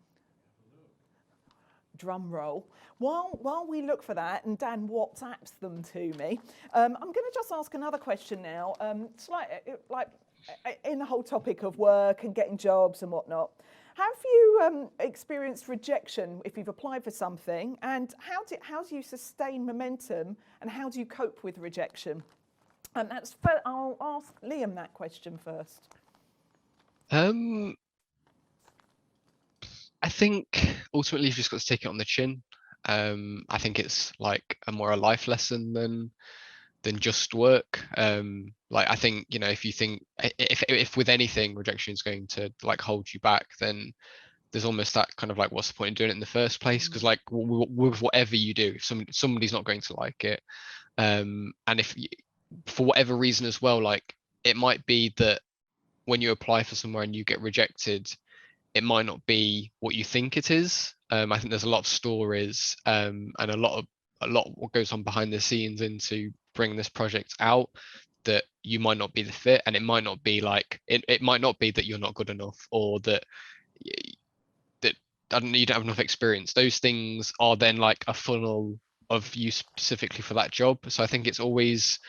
Drum roll. While we look for that, and Dan WhatsApps them to me, I'm going to just ask another question now. It's like in the whole topic of work and getting jobs and whatnot. Have you experienced rejection if you've applied for something, and how do you sustain momentum, and how do you cope with rejection? And I'll ask Liam that question first.
I think ultimately you've just got to take it on the chin. I think it's like a life lesson than just work. I think, if you think if with anything rejection is going to like hold you back, then there's almost that kind of like, what's the point in doing it in the first place? Because like with whatever you do, if somebody's not going to like it, and if for whatever reason as well, like it might be that when you apply for somewhere and you get rejected, it might not be what you think it is. I think there's a lot of stories and a lot what goes on behind the scenes into bringing this project out, that you might not be the fit, and it might not be like it might not be that you're not good enough, or that you don't have enough experience. Those things are then like a funnel of you specifically for that job. So I think it's always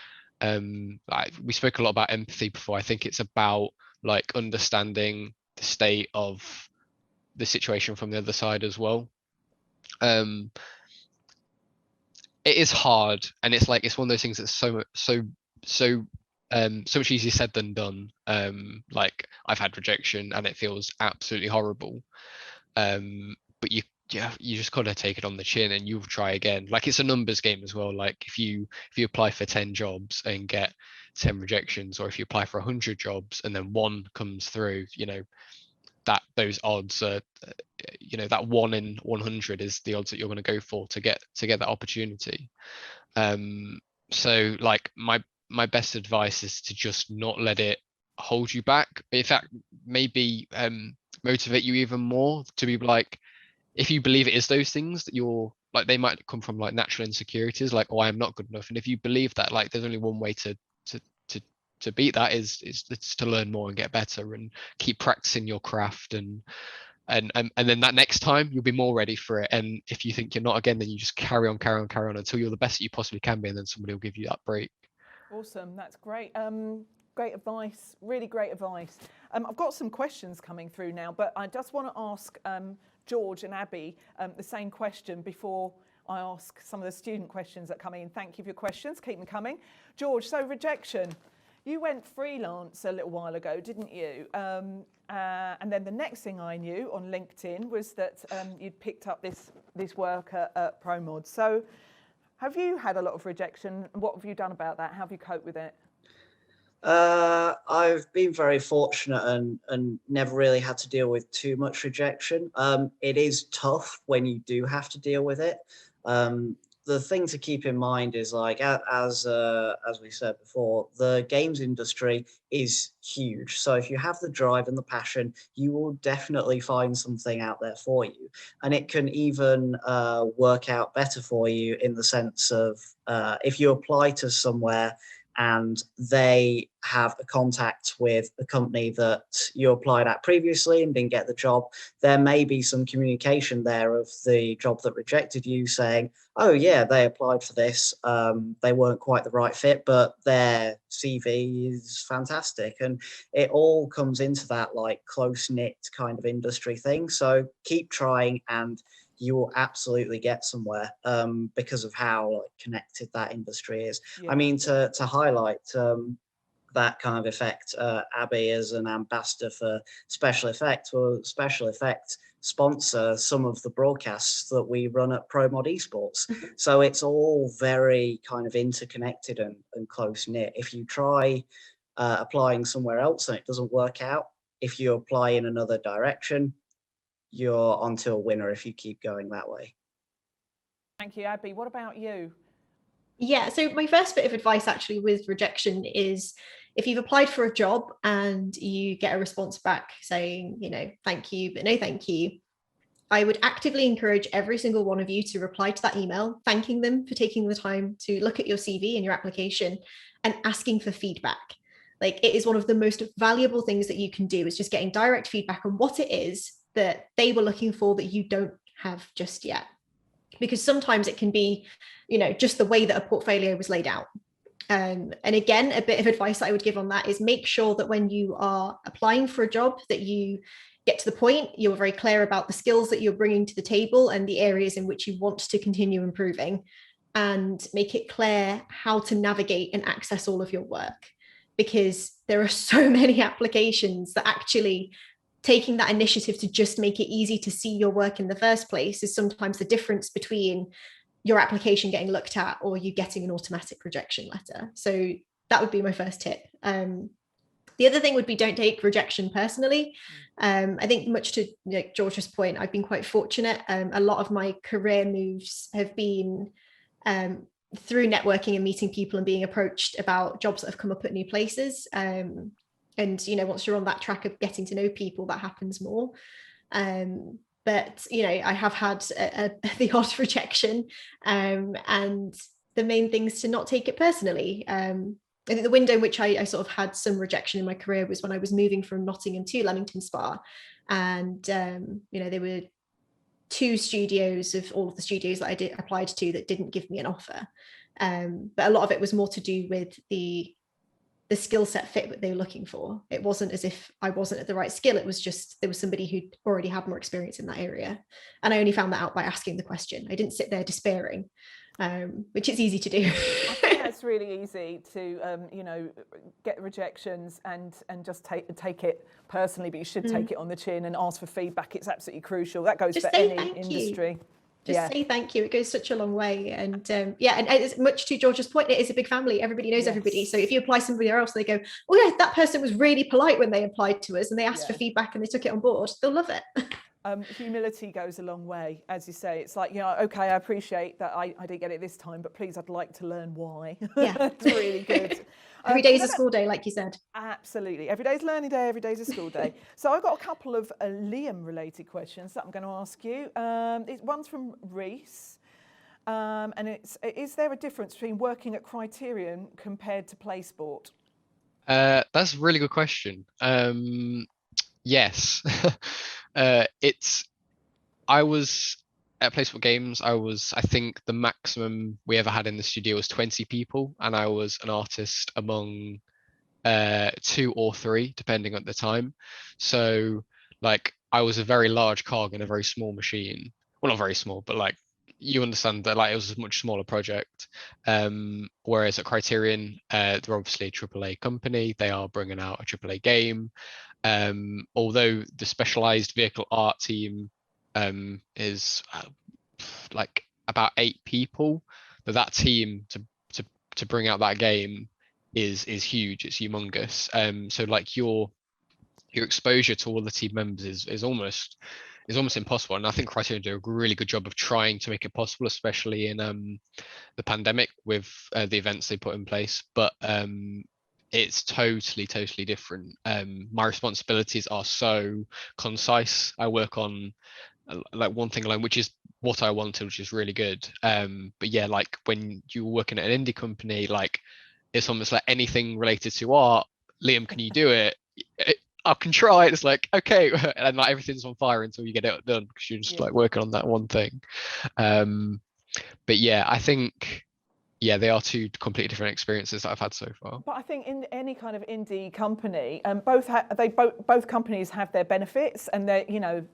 we spoke a lot about empathy before. I think it's about like understanding the state of the situation from the other side as well. it is hard, and it's like, it's one of those things that's so much easier said than done. Like, I've had rejection and it feels absolutely horrible. But you just gotta take it on the chin and you'll try again. Like, it's a numbers game as well. Like, if you apply for 10 jobs and get 10 rejections, or if you apply for 100 jobs and then one comes through, that those odds are, that 1 in 100 is the odds that you're going to go for to get that opportunity. So like, my best advice is to just not let it hold you back. In fact, maybe motivate you even more to be like, if you believe it is those things that you're like, they might come from like natural insecurities, like, oh, I'm not good enough. And if you believe that, like, there's only one way to beat that is to learn more and get better and keep practicing your craft, and then that next time you'll be more ready for it. And if you think you're not again, then you just carry on until you're the best that you possibly can be, and then somebody will give you that break.
Awesome, that's great. Great advice, really great advice. I've got some questions coming through now, but I just want to ask George and Abby the same question before I ask some of the student questions that come in. Thank you for your questions, keep them coming. George, so rejection. You went freelance a little while ago, didn't you? And then the next thing I knew on LinkedIn was that you'd picked up this work at ProMod. So have you had a lot of rejection? What have you done about that? How have you coped with it?
I've been very fortunate and never really had to deal with too much rejection. It is tough when you do have to deal with it. The thing to keep in mind is, like, as we said before, the games industry is huge. So if you have the drive and the passion, you will definitely find something out there for you. And it can even work out better for you in the sense of if you apply to somewhere and they have a contact with a company that you applied at previously and didn't get the job, there may be some communication there of the job that rejected you saying, oh yeah, they applied for this, they weren't quite the right fit, but their CV is fantastic. And it all comes into that like close-knit kind of industry thing. So keep trying and you will absolutely get somewhere because of how connected that industry is. Yeah. I mean, to highlight that kind of effect, Abby as an ambassador for Special Effect, well, Special Effect sponsor some of the broadcasts that we run at ProMod Esports. So it's all very kind of interconnected and close-knit. If you try applying somewhere else and it doesn't work out, if you apply in another direction, you're onto a winner if you keep going that way.
Thank you, Abby. What about you?
Yeah, so my first bit of advice actually with rejection is, if you've applied for a job and you get a response back saying, thank you, but no thank you, I would actively encourage every single one of you to reply to that email, thanking them for taking the time to look at your CV and your application and asking for feedback. Like, it is one of the most valuable things that you can do, is just getting direct feedback on what it is that they were looking for that you don't have just yet. Because sometimes it can be, just the way that a portfolio was laid out. And again, a bit of advice that I would give on that is make sure that when you are applying for a job that you get to the point, you're very clear about the skills that you're bringing to the table and the areas in which you want to continue improving, and make it clear how to navigate and access all of your work. Because there are so many applications that actually taking that initiative to just make it easy to see your work in the first place is sometimes the difference between your application getting looked at or you getting an automatic rejection letter. So that would be my first tip. The other thing would be, don't take rejection personally. I think, much to George's point, I've been quite fortunate. A lot of my career moves have been through networking and meeting people and being approached about jobs that have come up at new places. And once you're on that track of getting to know people, that happens more. But I have had the odd rejection, and the main thing is to not take it personally. I think the window in which I sort of had some rejection in my career was when I was moving from Nottingham to Leamington Spa, and there were 2 studios of all of the studios that I applied to that didn't give me an offer. But a lot of it was more to do with the skill set fit that they were looking for. It wasn't as if I wasn't at the right skill. It was just there was somebody who already had more experience in that area. And I only found that out by asking the question. I didn't sit there despairing. which is easy to do.
I think that's really easy to, get rejections and just take it personally, but you should take it on the chin and ask for feedback. It's absolutely crucial. That goes
Just
for
say
any
thank
industry.
you. Just say thank you. It goes such a long way. And and it's much to George's point, it is a big family. Everybody knows everybody. So if you apply somebody else, they go, oh yeah, that person was really polite when they applied to us and they asked for feedback and they took it on board. They'll love it.
Humility goes a long way, as you say. It's like, okay, I appreciate that I didn't get it this time, but please, I'd like to learn why.
Yeah.
It's really good.
Every day is a school day, like you said.
Absolutely. Every day's learning day, every day's a school day. So I've got a couple of Liam-related questions that I'm going to ask you. One's from Reese. And is there a difference between working at Criterion compared to PlaySport?
That's a really good question. Yes. I was at PlaySport Games. I think the maximum we ever had in the studio was 20 people, and I was an artist among 2 or 3, depending on the time. So like I was a very large cog in a very small machine. Well, not very small, but like you understand that like it was a much smaller project. Whereas at Criterion, they're obviously a AAA company. They are bringing out a AAA game. Although the specialized vehicle art team is like about 8 people, but that team to bring out that game is huge. It's humongous. So like your exposure to all the team members is almost impossible. And I think Criterion do a really good job of trying to make it possible, especially in the pandemic with the events they put in place. But it's totally different. My responsibilities are so concise. I work on like one thing alone, which is what I wanted, which is really good. But yeah, like when you're working at an indie company, like it's almost like anything related to art. Liam, can you do it? I can try. It's like, okay, and like everything's on fire until you get it done because you're just like working on that one thing. But yeah, I think they are 2 completely different experiences that I've had so far.
But I think in any kind of indie company, both companies have their benefits, and there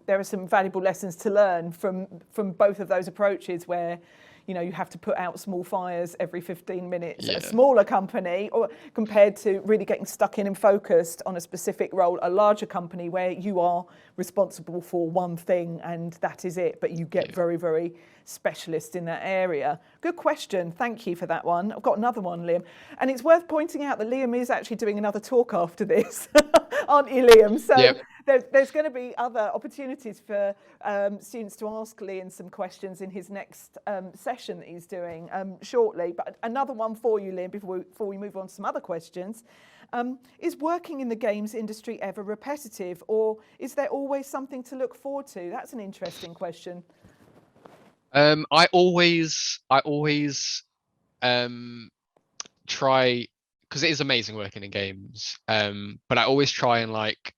are some valuable lessons to learn from both of those approaches where you have to put out small fires every 15 minutes at a smaller company, or compared to really getting stuck in and focused on a specific role, a larger company where you are responsible for one thing and that is it, but you get very, very specialist in that area. Good question. Thank you for that one. I've got another one, Liam. And it's worth pointing out that Liam is actually doing another talk after this, aren't you, Liam? So there's going to be other opportunities for students to ask Liam some questions in his next session that he's doing shortly. But another one for you, Liam, before we move on to some other questions. Is working in the games industry ever repetitive, or is there always something to look forward to? That's an interesting question.
I always try, because it is amazing working in games, but I always try and like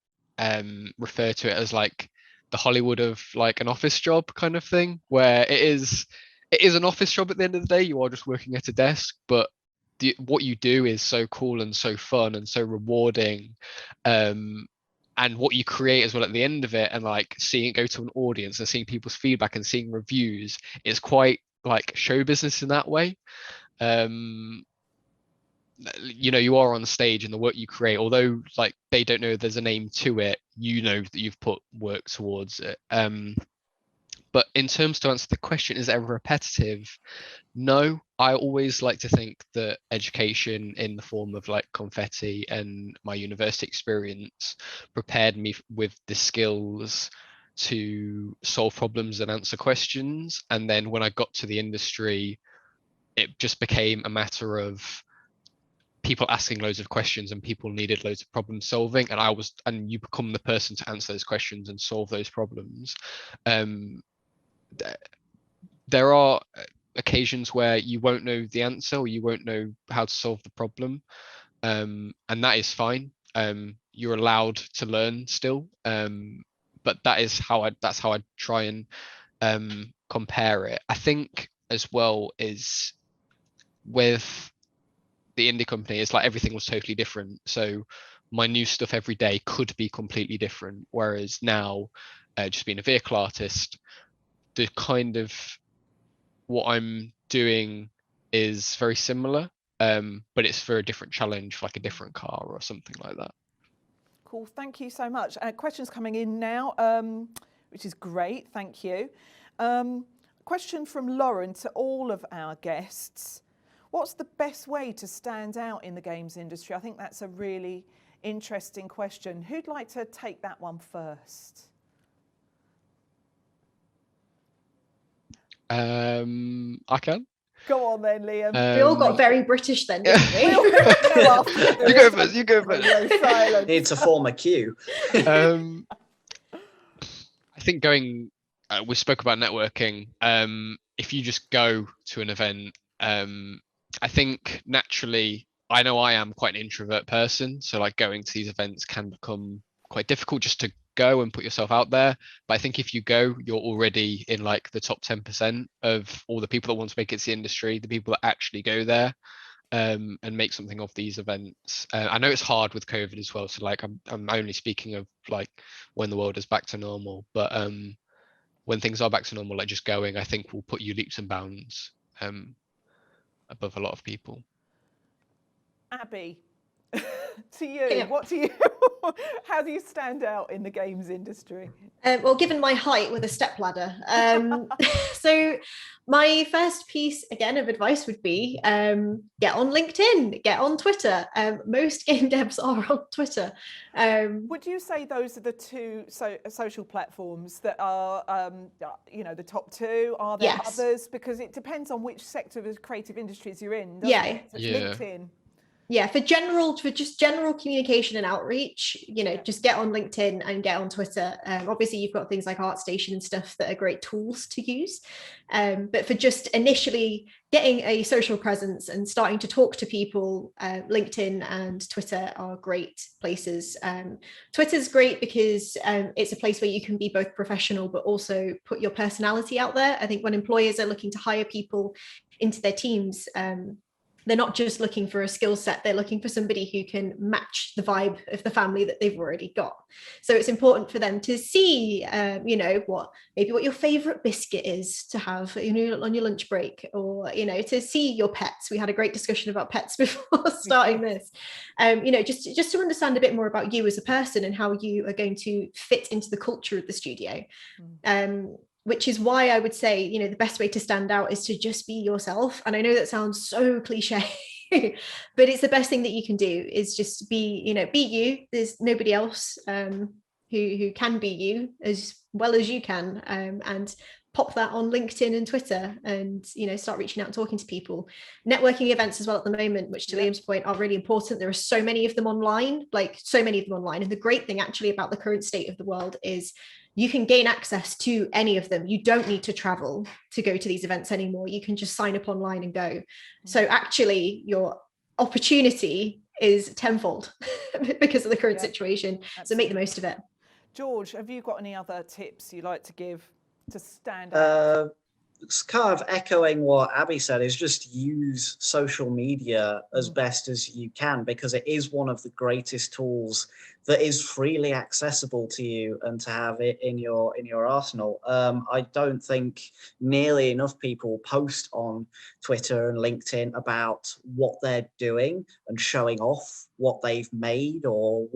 refer to it as like the Hollywood of like an office job kind of thing, where it is an office job at the end of the day. You are just working at a desk, but what you do is so cool and so fun and so rewarding. And what you create as well at the end of it, and like seeing it go to an audience and seeing people's feedback and seeing reviews, is quite like show business in that way. You are on stage, and the work you create, although like they don't know there's a name to it, that you've put work towards it. But in terms to answer the question, is it ever repetitive? No, I always like to think that education in the form of like Confetti and my university experience prepared me with the skills to solve problems and answer questions. And then when I got to the industry, it just became a matter of people asking loads of questions and people needed loads of problem solving. And you become the person to answer those questions and solve those problems. There are occasions where you won't know the answer, or you won't know how to solve the problem, and that is fine. You're allowed to learn still, but that's how I try and compare it. I think as well is with the indie company, it's like everything was totally different, so my new stuff every day could be completely different, whereas now just being a vehicle artist, the kind of what I'm doing is very similar, but it's for a different challenge, like a different car or something like that.
Cool, thank you so much. Questions coming in now, which is great, thank you. Question from Lauren to all of our guests. What's the best way to stand out in the games industry? I think that's a really interesting question. Who'd like to take that one first?
I can.
Go on then, Liam.
We all got very British then, didn't we?
You go first. You go first.
Need to form a queue.
I think we spoke about networking. If you just go to an event, I think naturally, I know I am quite an introvert person, so like going to these events can become quite difficult just to go and put yourself out there. But I think if you go, you're already in like the top 10% of all the people that want to make it to the industry, the people that actually go there and make something of these events. I know it's hard with COVID as well, so like I'm only speaking of like when the world is back to normal, but when things are back to normal, like just going, I think will put you leaps and bounds above a lot of people.
Abby, to you,
Yeah.
what do you, how do you stand out in the games industry?
Well, given my height with a stepladder. So my first piece, again, of advice would be get on LinkedIn, get on Twitter. Most game devs are on Twitter.
Would you say those are the two social platforms that are, the top two? Are there
Yes.
others? Because it depends on which sector of creative industries you're in.
Yeah.
It? So it's LinkedIn.
Yeah, for just general communication and outreach, just get on LinkedIn and get on Twitter. Obviously, you've got things like ArtStation and stuff that are great tools to use. But for just initially getting a social presence and starting to talk to people, LinkedIn and Twitter are great places. Twitter's great because it's a place where you can be both professional, but also put your personality out there. I think when employers are looking to hire people into their teams, they're not just looking for a skill set, they're looking for somebody who can match the vibe of the family that they've already got. So it's important for them to see, what your favorite biscuit is to have on your lunch break, or, to see your pets. We had a great discussion about pets before starting this. Just to understand a bit more about you as a person and how you are going to fit into the culture of the studio. Which is why I would say, the best way to stand out is to just be yourself. And I know that sounds so cliche, but it's the best thing that you can do is just be you. There's nobody else who can be you as well as you can, and pop that on LinkedIn and Twitter and, start reaching out and talking to people. Networking events as well at the moment, which to Liam's point are really important. There are so many of them online. And the great thing actually about the current state of the world is you can gain access to any of them. You don't need to travel to go to these events anymore. You can just sign up online and go. So actually your opportunity is tenfold because of the current situation. Absolutely. So make the most of it.
George, have you got any other tips you'd like to give to stand out?
It's kind of echoing what Abby said, is just use social media as best as you can, because it is one of the greatest tools that is freely accessible to you, and to have it in your arsenal. I don't think nearly enough people post on Twitter and LinkedIn about what they're doing and showing off what they've made or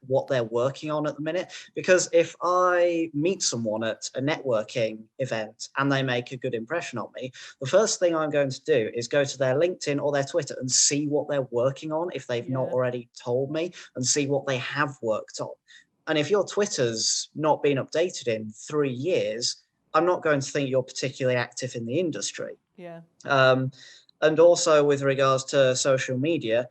what they're working on at the minute. Because if I meet someone at a networking event and they make a good impression on me, the first thing I'm going to do is go to their LinkedIn or their Twitter and see what they're working on, if they've not already told me, and see what they have worked on. And if your Twitter's not been updated in 3 years, I'm not going to think you're particularly active in the industry. And also with regards to social media,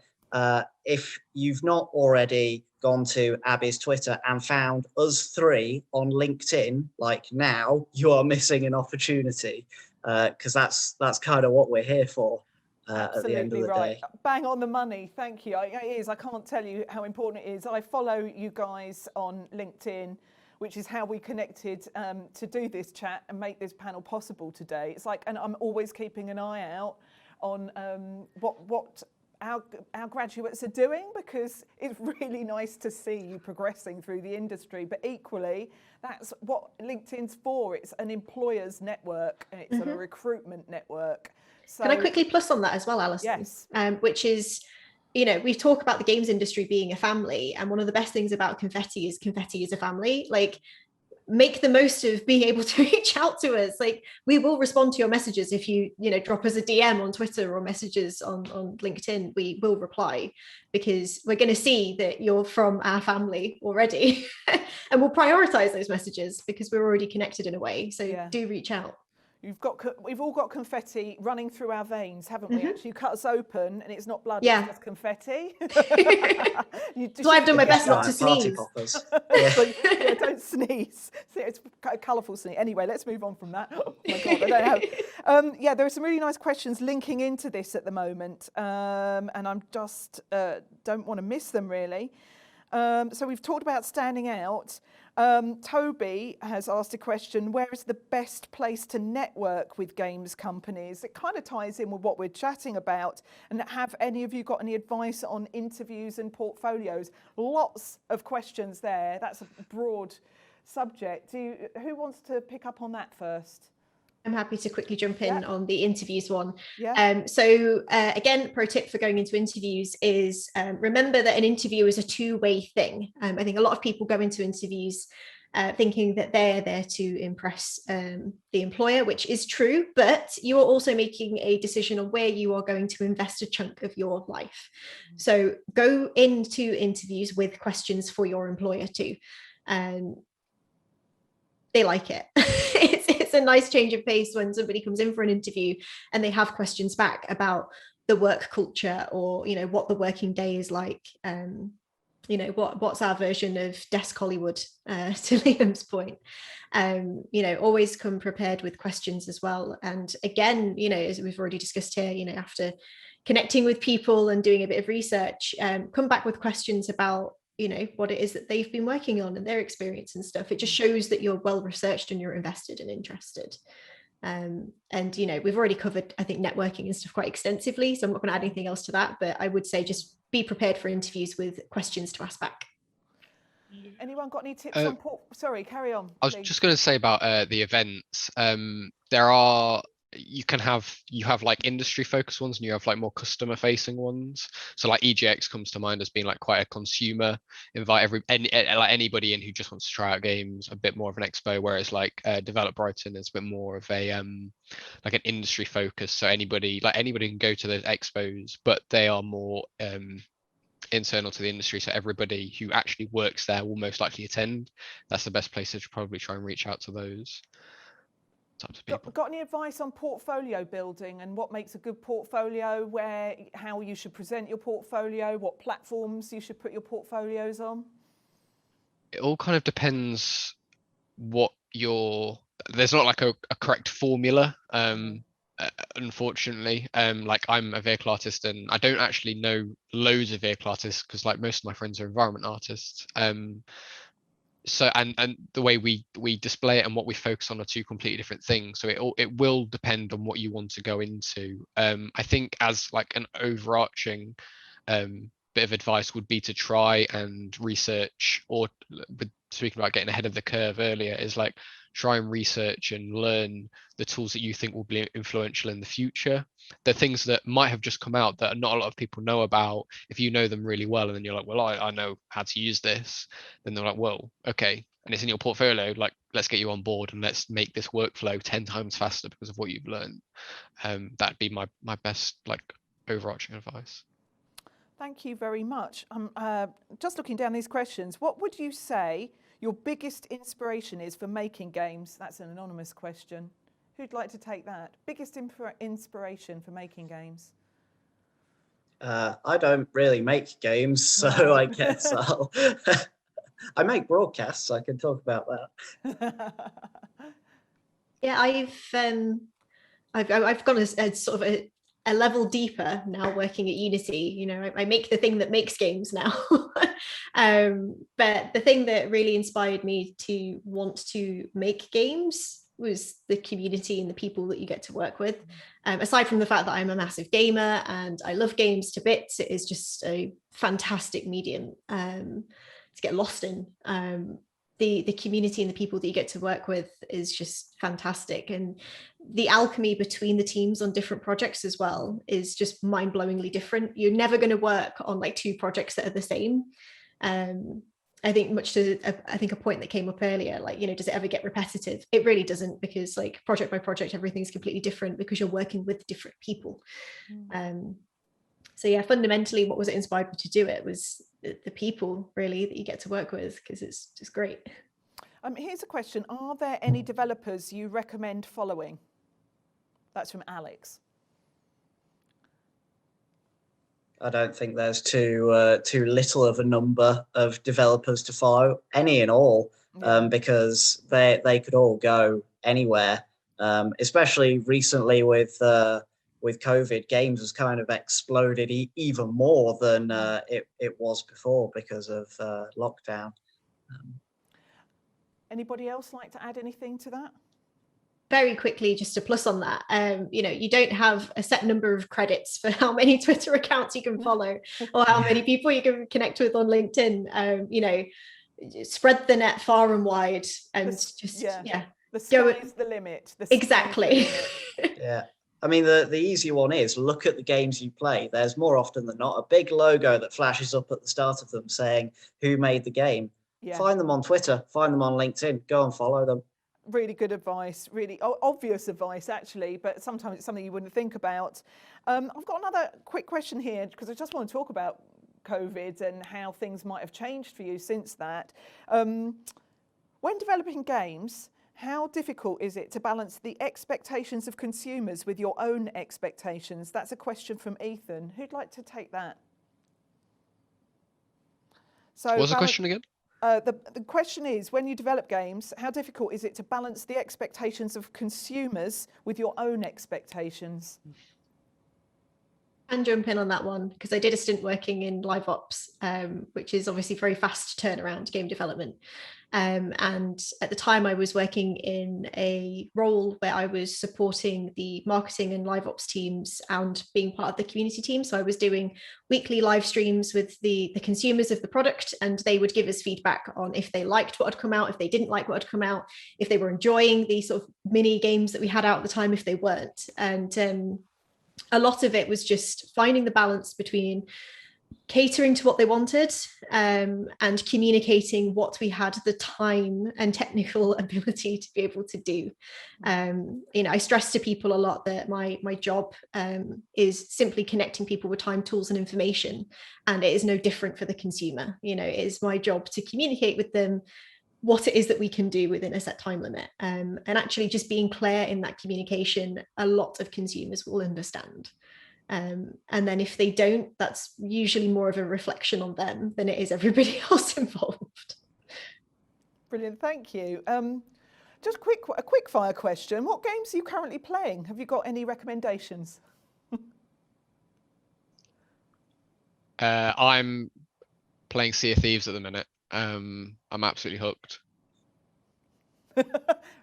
if you've not already gone to Abby's Twitter and found us 3 on LinkedIn, like now, you are missing an opportunity, because that's kind of what we're here for. At the end of the day.
Bang on the money. Thank you. It is. I can't tell you how important it is. I follow you guys on LinkedIn, which is how we connected to do this chat and make this panel possible today. It's like, and I'm always keeping an eye out on what our graduates are doing, because it's really nice to see you progressing through the industry. But equally, that's what LinkedIn's for. It's an employer's network, and it's a recruitment network. So,
can I quickly plus on that as well, Alison?
Yes.
Which is, we talk about the games industry being a family, and one of the best things about Confetti is a family. Like, make the most of being able to reach out to us. Like, we will respond to your messages. If you drop us a DM on Twitter or messages on LinkedIn, we will reply, because we're going to see that you're from our family already. And we'll prioritize those messages because we're already connected in a way. So do reach out.
We've all got confetti running through our veins, haven't we? Actually, you cut us open and it's not blood, it's just confetti.
So I've done my best not to sneeze.
Don't sneeze. See, it's a colourful sneeze. Anyway, let's move on from that. Oh my God, I don't know. There are some really nice questions linking into this at the moment, and I'm just don't want to miss them really. So we've talked about standing out. Toby has asked a question: where is the best place to network with games companies? It kind of ties in with what we're chatting about. And have any of you got any advice on interviews and portfolios? Lots of questions there. That's a broad subject. Who wants to pick up on that first?
I'm happy to quickly jump in on the interviews one. Again, pro tip for going into interviews is remember that an interview is a two-way thing. I think a lot of people go into interviews thinking that they're there to impress the employer, which is true, but you are also making a decision on where you are going to invest a chunk of your life. So go into interviews with questions for your employer too. They like it. It's a nice change of pace when somebody comes in for an interview and they have questions back about the work culture, or what the working day is like. What's our version of desk Hollywood, to Liam's point. Always come prepared with questions as well. And again, as we've already discussed here, after connecting with people and doing a bit of research, come back with questions about what it is that they've been working on and their experience and stuff. It just shows that you're well researched and you're invested and interested. And we've already covered, I think, networking and stuff quite extensively, so I'm not going to add anything else to that, but I would say just be prepared for interviews with questions to ask back.
Anyone got any tips on sorry, carry on.
I was just going to say about the events. You have like industry focused ones, and you have like more customer facing ones. So like EGX comes to mind as being like quite a consumer, invite anybody in who just wants to try out games, a bit more of an expo, whereas like Develop Brighton is a bit more of a like an industry focus. So anybody can go to those expos, but they are more internal to the industry, so everybody who actually works there will most likely attend. That's the best place to probably try and reach out to those types of people.
Got any advice on portfolio building and what makes a good portfolio, how you should present your portfolio, what platforms you should put your portfolios on?
It all kind of depends there's not like a correct formula, unfortunately. Like I'm a vehicle artist and I don't actually know loads of vehicle artists because like most of my friends are environment artists. So and the way we display it and what we focus on are two completely different things. So it will depend on what you want to go into. I think as like an overarching bit of advice would be to try and research, or with speaking about getting ahead of the curve earlier, is like try and research and learn the tools that you think will be influential in the future. The things that might have just come out that not a lot of people know about, if you know them really well and then you're like, well, I know how to use this, then they're like, well, okay, and it's in your portfolio, like let's get you on board and let's make this workflow 10 times faster because of what you've learned. That'd be my best like overarching advice.
Thank you very much. Just looking down these questions, what would you say your biggest inspiration is for making games? That's an anonymous question. Who'd like to take that? Biggest inspiration for making games?
I don't really make games, so I guess I make broadcasts. I can talk about that.
Yeah, I've gone a sort of a level deeper now working at Unity. I make the thing that makes games now. But the thing that really inspired me to want to make games was the community and the people that you get to work with. Aside from the fact that I'm a massive gamer and I love games to bits, it is just a fantastic medium to get lost in. The community and the people that you get to work with is just fantastic. And the alchemy between the teams on different projects as well is just mind-blowingly different. You're never going to work on like 2 projects that are the same. I think much to a point that came up earlier, like, you know, does it ever get repetitive? It really doesn't, because like project by project, everything's completely different because you're working with different people. So yeah, fundamentally, what was it inspired me to do it was the people really that you get to work with, because it's just great.
Here's a question. Are there any developers you recommend following? That's from Alex.
I don't think there's too little of a number of developers to follow, any and all, because they could all go anywhere. Especially recently with COVID, games has kind of exploded even more than it was before because of lockdown.
Anybody else like to add anything to that?
Very quickly, just a plus on that, you know, you don't have a set number of credits for how many Twitter accounts you can follow or how many people you can connect with on LinkedIn. You know, spread the net far and wide, and
the sky's the limit.
Exactly.
Yeah. I mean, the easy one is look at the games you play. There's more often than not a big logo that flashes up at the start of them saying who made the game. Yeah. Find them on Twitter, find them on LinkedIn, go and follow them.
Really good advice, really obvious advice actually, but sometimes it's something you wouldn't think about. I've got another quick question here, because I just want to talk about COVID and how things might have changed for you since that. When developing games, how difficult is it to balance the expectations of consumers with your own expectations? That's a question from Ethan. Who'd like to take that? So
what's the question again?
The question is, when you develop games, how difficult is it to balance the expectations of consumers with your own expectations?
And jump in on that one, because I did a stint working in live ops, which is obviously very fast turnaround game development. And at the time I was working in a role where I was supporting the marketing and live ops teams and being part of the community team. So I was doing weekly live streams with the consumers of the product, and they would give us feedback on if they liked what had come out, if they didn't like what had come out, if they were enjoying the sort of mini games that we had out at the time, if they weren't. And a lot of it was just finding the balance between catering to what they wanted and communicating what we had the time and technical ability to be able to do. You know, I stress to people a lot that my job is simply connecting people with time, tools and information, and it is no different for the consumer. You know, it is my job to communicate with them what it is that we can do within a set time limit, and actually just being clear in that communication, a lot of consumers will understand. And then if they don't, that's usually more of a reflection on them than it is everybody else involved.
Brilliant, thank you. Just a quick fire question. What games are you currently playing? Have you got any recommendations?
I'm playing Sea of Thieves at the minute. I'm absolutely hooked.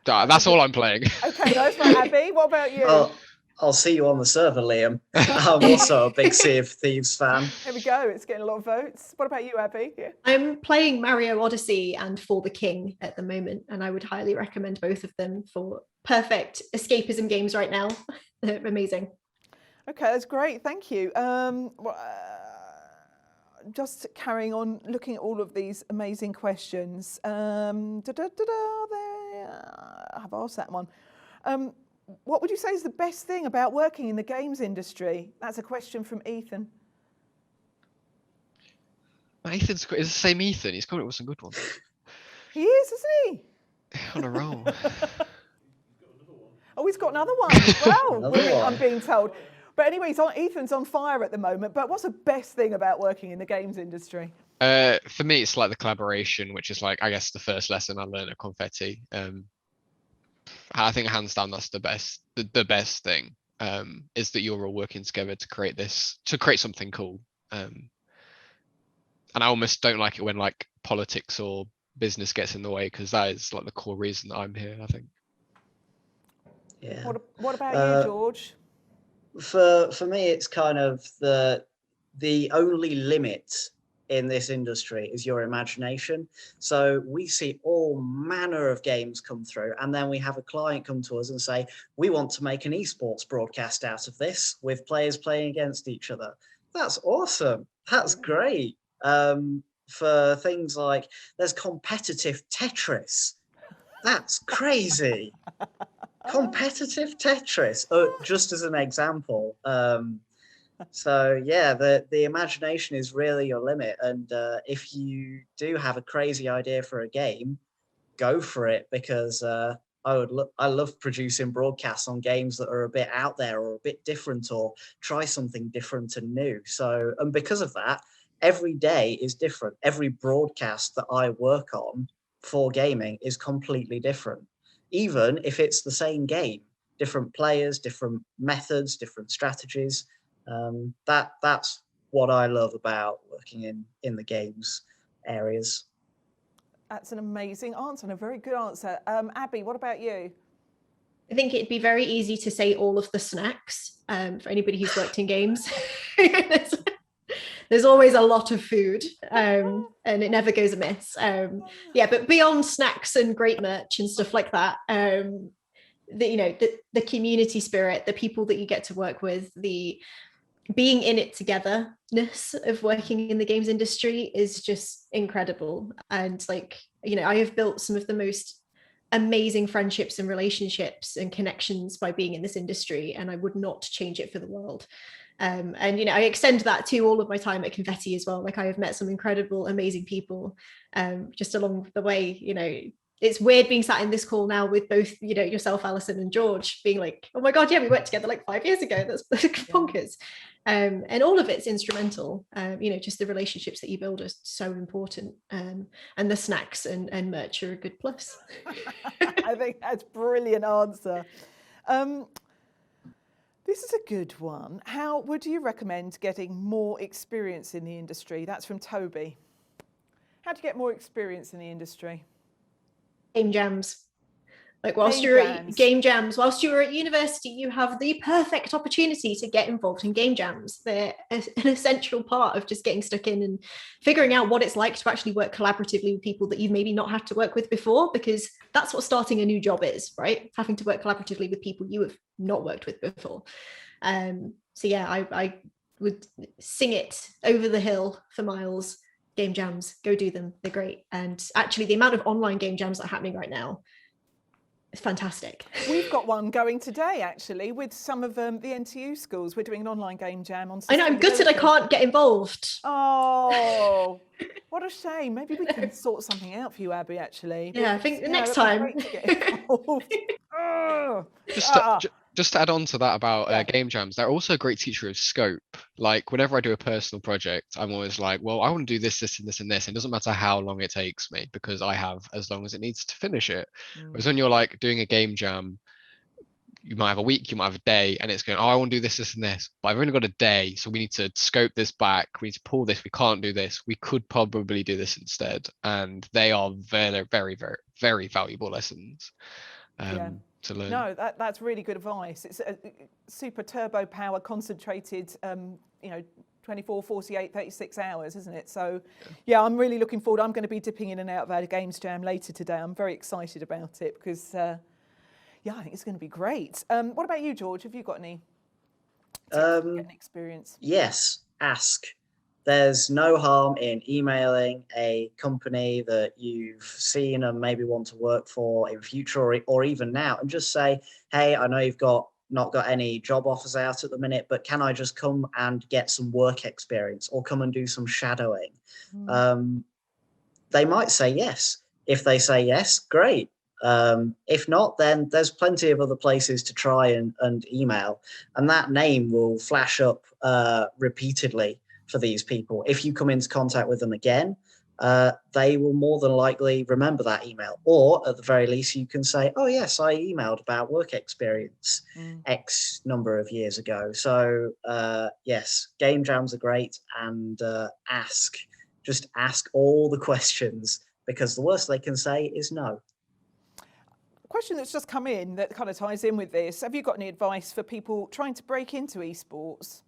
That's all I'm playing.
Okay, nice one, Abby. What about you?
I'll see you on the server, Liam. I'm also a big Sea of Thieves fan.
There we go. It's getting a lot of votes. What about you, Abby? Yeah.
I'm playing Mario Odyssey and For the King at the moment, and I would highly recommend both of them for perfect escapism games right now. They're amazing.
Okay, that's great. Thank you. Just carrying on, looking at all of these amazing questions. I've asked that one. What would you say is the best thing about working in the games industry? That's a question from Ethan.
Ethan's it's the same Ethan. He's coming up with some good ones.
He is, isn't he?
On a roll.
Oh, he's got another one. Well, I'm being told. But anyway, Ethan's on fire at the moment. But what's the best thing about working in the games industry?
For me, it's like the collaboration, which is like, I guess, the first lesson I learned at Confetti. I think hands down, that's the best. The best thing is that you're all working together to create something cool. And I almost don't like it when like politics or business gets in the way, because that is like the core reason that I'm here, I think.
Yeah.
What about you, George?
For me, it's kind of the only limit in this industry is your imagination. So we see all manner of games come through, and then we have a client come to us and say, we want to make an esports broadcast out of this with players playing against each other. That's awesome. That's great. For things like there's competitive Tetris. That's crazy. Competitive Tetris, just as an example. So yeah, the imagination is really your limit, and if you do have a crazy idea for a game, go for it, because I love producing broadcasts on games that are a bit out there or a bit different, or try something different and new. So, and because of that, every day is different. Every broadcast that I work on for gaming is completely different, even if it's the same game, different players, different methods, different strategies. That's what I love about working in the games areas.
That's an amazing answer and a very good answer. Abby, what about you?
I think it'd be very easy to say all of the snacks for anybody who's worked in games. There's always a lot of food and it never goes amiss. But beyond snacks and great merch and stuff like that, the community spirit, the people that you get to work with, the being in it togetherness of working in the games industry is just incredible. And I have built some of the most amazing friendships and relationships and connections by being in this industry, and I would not change it for the world. I extend that to all of my time at Confetti as well. I have met some incredible, amazing people just along the way. It's weird being sat in this call now with both, yourself, Alison, and George, being like, oh my God, yeah, we worked together 5 years ago. That's bonkers. And all of it's instrumental. Just the relationships that you build are so important. And the snacks and merch are a good plus.
I think that's a brilliant answer. This is a good one. How would you recommend getting more experience in the industry? That's from Toby. How do you get more experience in the industry?
Game jams. Whilst you're at university, you have the perfect opportunity to get involved in game jams. They're an essential part of just getting stuck in and figuring out what it's like to actually work collaboratively with people that you've maybe not had to work with before, because that's what starting a new job is, right? Having to work collaboratively with people you have not worked with before. I would sing it over the hill for miles. Game jams, go do them. They're great. And actually, the amount of online game jams that are happening right now, it's fantastic.
We've got one going today, actually, with some of the NTU schools. We're doing an online game jam on.
I know, I'm gutted I can't get involved.
Oh, what a shame. Maybe we can sort something out for you, Abby, actually.
Yeah, I think the next time.
Just to add on to that about game jams, they're also a great teacher of scope. Whenever I do a personal project, I'm always like, well, I want to do this, this, and this, and this. It doesn't matter how long it takes me, because I have as long as it needs to finish it. Whereas when you're doing a game jam, you might have a week, you might have a day, and it's going, oh, I want to do this, this, and this. But I've only got a day, so we need to scope this back. We need to pull this. We can't do this. We could probably do this instead. And they are very, very, very, very valuable lessons. To learn.
No, that's really good advice. It's a super turbo power concentrated, 24, 48, 36 hours, isn't it? So, yeah, I'm really looking forward. I'm going to be dipping in and out of our games jam later today. I'm very excited about it because, I think it's going to be great. What about you, George? Have you got any experience?
Yes, ask. There's no harm in emailing a company that you've seen and maybe want to work for in future or even now, and just say, hey, I know you've not got any job offers out at the minute, but can I just come and get some work experience or come and do some shadowing? They might say yes. If they say yes, great. If not, then there's plenty of other places to try and email, and that name will flash up repeatedly for these people. If you come into contact with them again, they will more than likely remember that email. Or at the very least, you can say, oh yes, I emailed about work experience X number of years ago. So yes, game jams are great, and just ask all the questions, because the worst they can say is no.
Question that's just come in that kind of ties in with this. Have you got any advice for people trying to break into esports?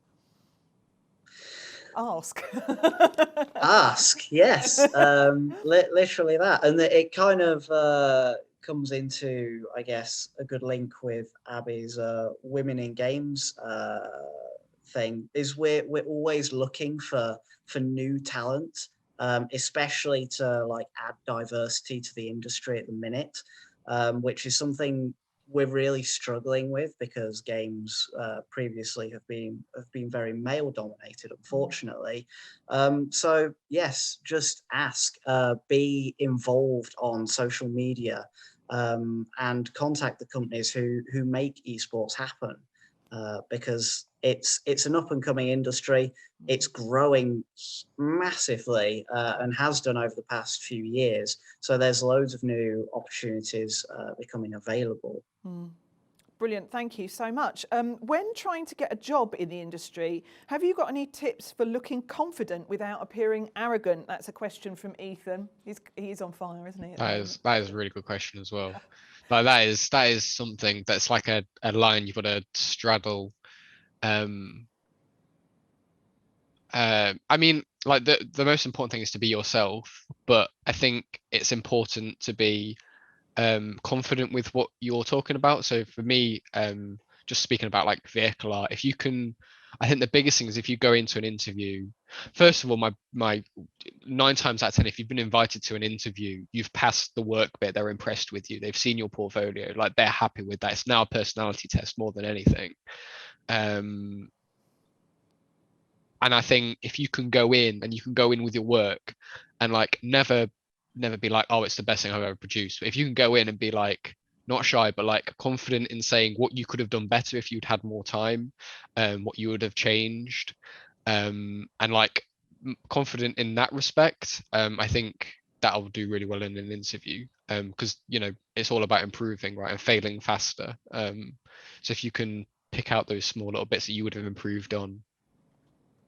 Ask.
Ask, yes, literally that, and it kind of comes into, I guess, a good link with Abby's women in games thing. Is we're always looking for new talent, especially to like add diversity to the industry at the minute, which is something we're really struggling with because games previously have been very male dominated, unfortunately. So yes, just ask, be involved on social media, and contact the companies who make esports happen, because it's an up and coming industry. It's growing massively, and has done over the past few years. So there's loads of new opportunities becoming available.
Brilliant, thank you so much. When trying to get a job in the industry, have you got any tips for looking confident without appearing arrogant? That's a question from Ethan. He's on fire, isn't he?
That is a really good question as well. Like that is something that's like a line you've got to straddle. I mean, like the most important thing is to be yourself, but I think it's important to be confident with what you're talking about. So for me, just speaking about like vehicle art, if you can, I think the biggest thing is if you go into an interview, first of all, my 9 times out of 10, if you've been invited to an interview, you've passed the work bit, they're impressed with you, they've seen your portfolio, like they're happy with that. It's now a personality test more than anything. And I think if you can go in and you can go in with your work and like never be like, oh, it's the best thing I've ever produced. But if you can go in and be like, not shy, but like confident in saying what you could have done better if you'd had more time, what you would have changed, and like confident in that respect, I think that'll do really well in an interview, because you know it's all about improving, right, and failing faster. So if you can pick out those small little bits that you would have improved on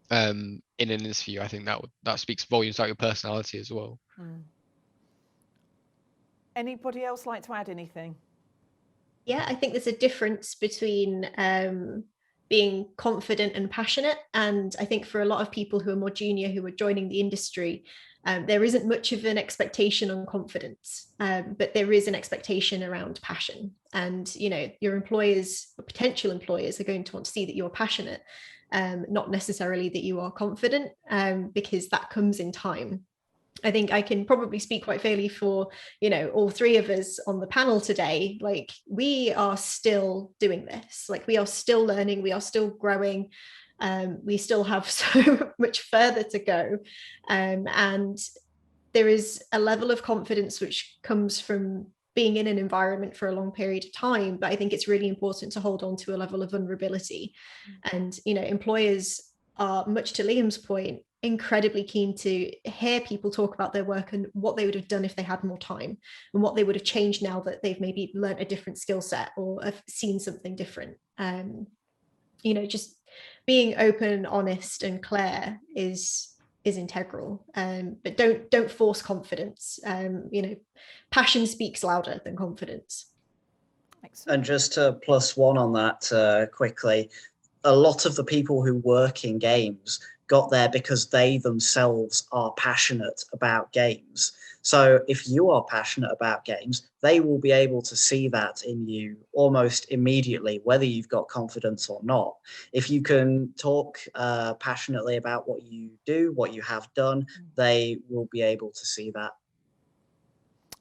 in an interview, I think that speaks volumes about your personality as well.
Anybody else like to add anything?
Yeah, I think there's a difference between being confident and passionate. And I think for a lot of people who are more junior, who are joining the industry, there isn't much of an expectation on confidence, but there is an expectation around passion. And, you know, your employers, or potential employers, are going to want to see that you're passionate, not necessarily that you are confident, because that comes in time. I think I can probably speak quite fairly for, you know, all 3 of us on the panel today. Like, we are still doing this, like we are still learning, we are still growing, we still have so much further to go, and there is a level of confidence which comes from being in an environment for a long period of time. But I think it's really important to hold on to a level of vulnerability. And, you know, employers are, much to Liam's point, incredibly keen to hear people talk about their work and what they would have done if they had more time, and what they would have changed now that they've maybe learned a different skill set or have seen something different. You know, just being open, honest, and clear is integral. But don't force confidence. You know, passion speaks louder than confidence.
Excellent.
And just to +1 on that quickly, a lot of the people who work in games got there because they themselves are passionate about games. So if you are passionate about games, they will be able to see that in you almost immediately, whether you've got confidence or not. If you can talk passionately about what you do, what you have done, they will be able to see that.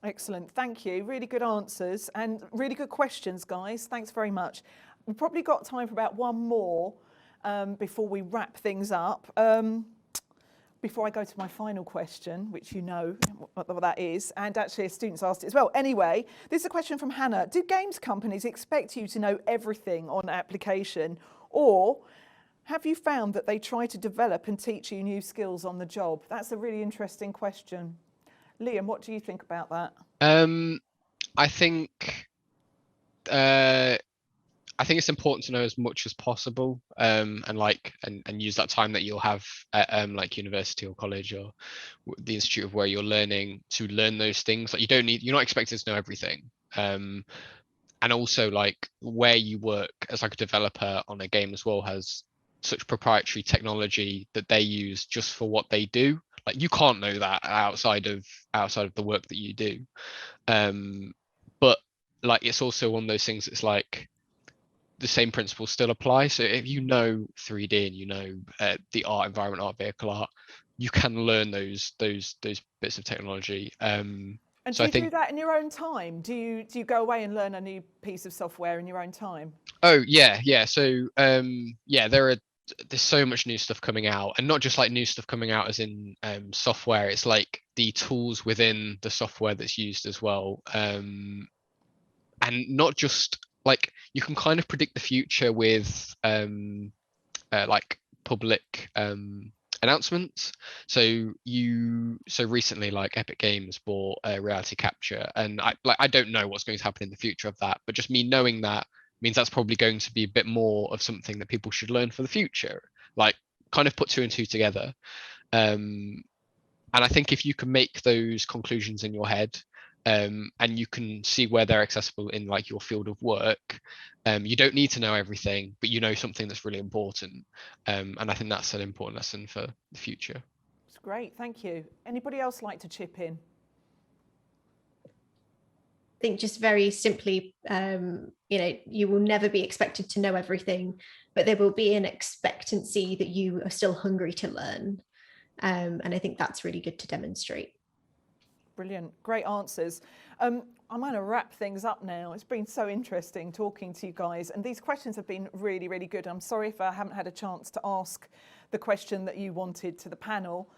Excellent, thank you. Really good answers and really good questions, guys. Thanks very much. We've probably got time for about 1 more before we wrap things up. Before I go to my final question, which you know what that is, and actually a student's asked it as well. Anyway, this is a question from Hannah. Do games companies expect you to know everything on application, or have you found that they try to develop and teach you new skills on the job? That's a really interesting question. Liam, what do you think about that?
I think it's important to know as much as possible, and use that time that you'll have at like university or college or the institute of where you're learning to learn those things. Like you're not expected to know everything, And also like where you work as like a developer on a game as well has such proprietary technology that they use just for what they do. Like you can't know that outside of the work that you do. But like it's also one of those things that's like the same principles still apply. So if you know 3D and you know the art environment, art vehicle art, you can learn those bits of technology.
And
So
do
I
you
think
do that in your own time? Do you go away and learn a new piece of software in your own time?
oh yeah. So yeah, there's so much new stuff coming out, and not just like new stuff coming out as in software. It's like the tools within the software that's used as well. And not just like you can kind of predict the future with like public announcements. So recently like Epic Games bought reality capture, and I don't know what's going to happen in the future of that, but just me knowing that means that's probably going to be a bit more of something that people should learn for the future, like kind of put two and two together. And I think if you can make those conclusions in your head, and you can see where they're accessible in like your field of work, you don't need to know everything, but you know something that's really important. And I think that's an important lesson for the future.
It's great, thank you. Anybody else like to chip in?
I think just very simply, you will never be expected to know everything, but there will be an expectancy that you are still hungry to learn. And I think that's really good to demonstrate.
Brilliant, great answers. I'm going to wrap things up now. It's been so interesting talking to you guys, and these questions have been really, really good. I'm sorry if I haven't had a chance to ask the question that you wanted to the panel.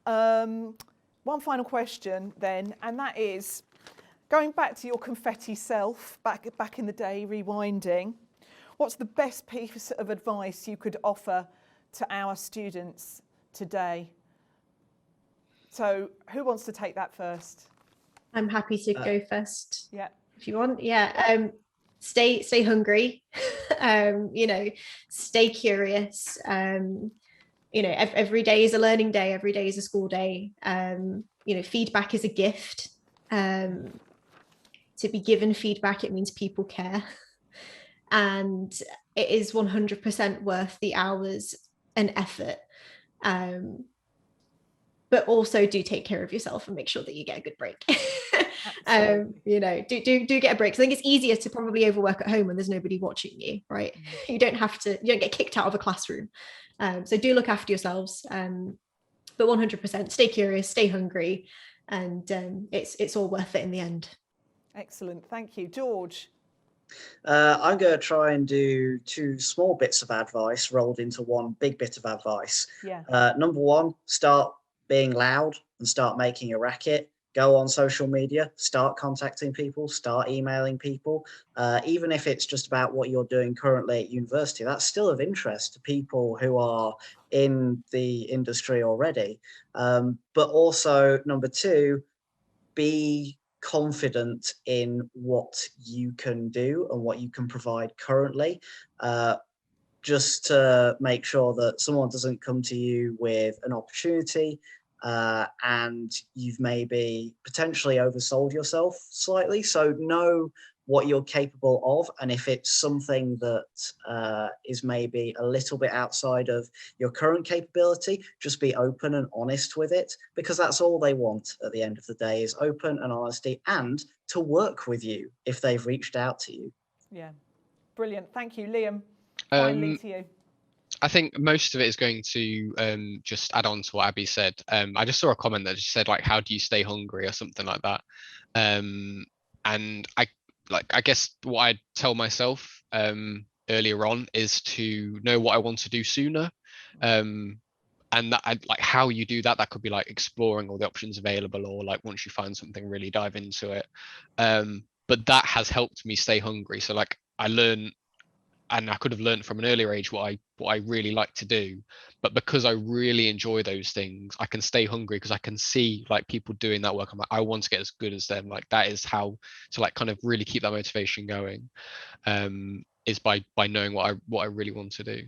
One final question then, and that is, going back to your confetti self, back in the day, rewinding, what's the best piece of advice you could offer to our students today? So who wants to take that first?
I'm happy to go first.
Yeah.
If you want. Yeah. Stay hungry. Stay curious. Every day is a learning day. Every day is a school day. Feedback is a gift. To be given feedback, it means people care. And it is 100% worth the hours and effort. But also do take care of yourself and make sure that you get a good break. Do get a break. So I think it's easier to probably overwork at home when there's nobody watching you, right? You don't get kicked out of a classroom. So do look after yourselves. But 100% stay curious, stay hungry, and it's all worth it in the end. Excellent.
Thank you. George?
I'm going to try and do two small bits of advice rolled into one big bit of advice.
Yeah.
Number one, start being loud and start making a racket. Go on social media, start contacting people, start emailing people. Even if it's just about what you're doing currently at university, that's still of interest to people who are in the industry already. But also, number two, be confident in what you can do and what you can provide currently. Just to make sure that someone doesn't come to you with an opportunity and you've maybe potentially oversold yourself slightly. So know what you're capable of, and if it's something that is maybe a little bit outside of your current capability, just be open and honest with it, because that's all they want at the end of the day, is open and honesty, and to work with you if they've reached out to you.
Yeah, brilliant. Thank you. Liam, finally to you.
I think most of it is going to just add on to what Abby said. I just saw a comment that just said like, how do you stay hungry or something like that. And I guess what I tell myself earlier on is to know what I want to do sooner. And that like how you do that could be like exploring all the options available, or like once you find something, really dive into it. But that has helped me stay hungry. So like I learn, and I could have learned from an earlier age what I really like to do, but because I really enjoy those things, I can stay hungry because I can see like people doing that work. I'm like, I want to get as good as them. Like that is how to like kind of really keep that motivation going, is by knowing what I really want to do.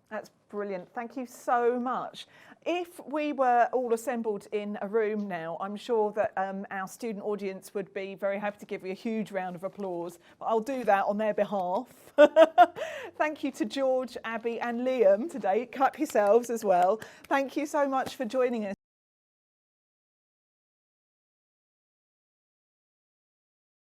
That's brilliant. Thank you so much. If we were all assembled in a room now, I'm sure that our student audience would be very happy to give you a huge round of applause, but I'll do that on their behalf. Thank you to George, Abby and Liam today. Clap yourselves as well. Thank you so much for joining us.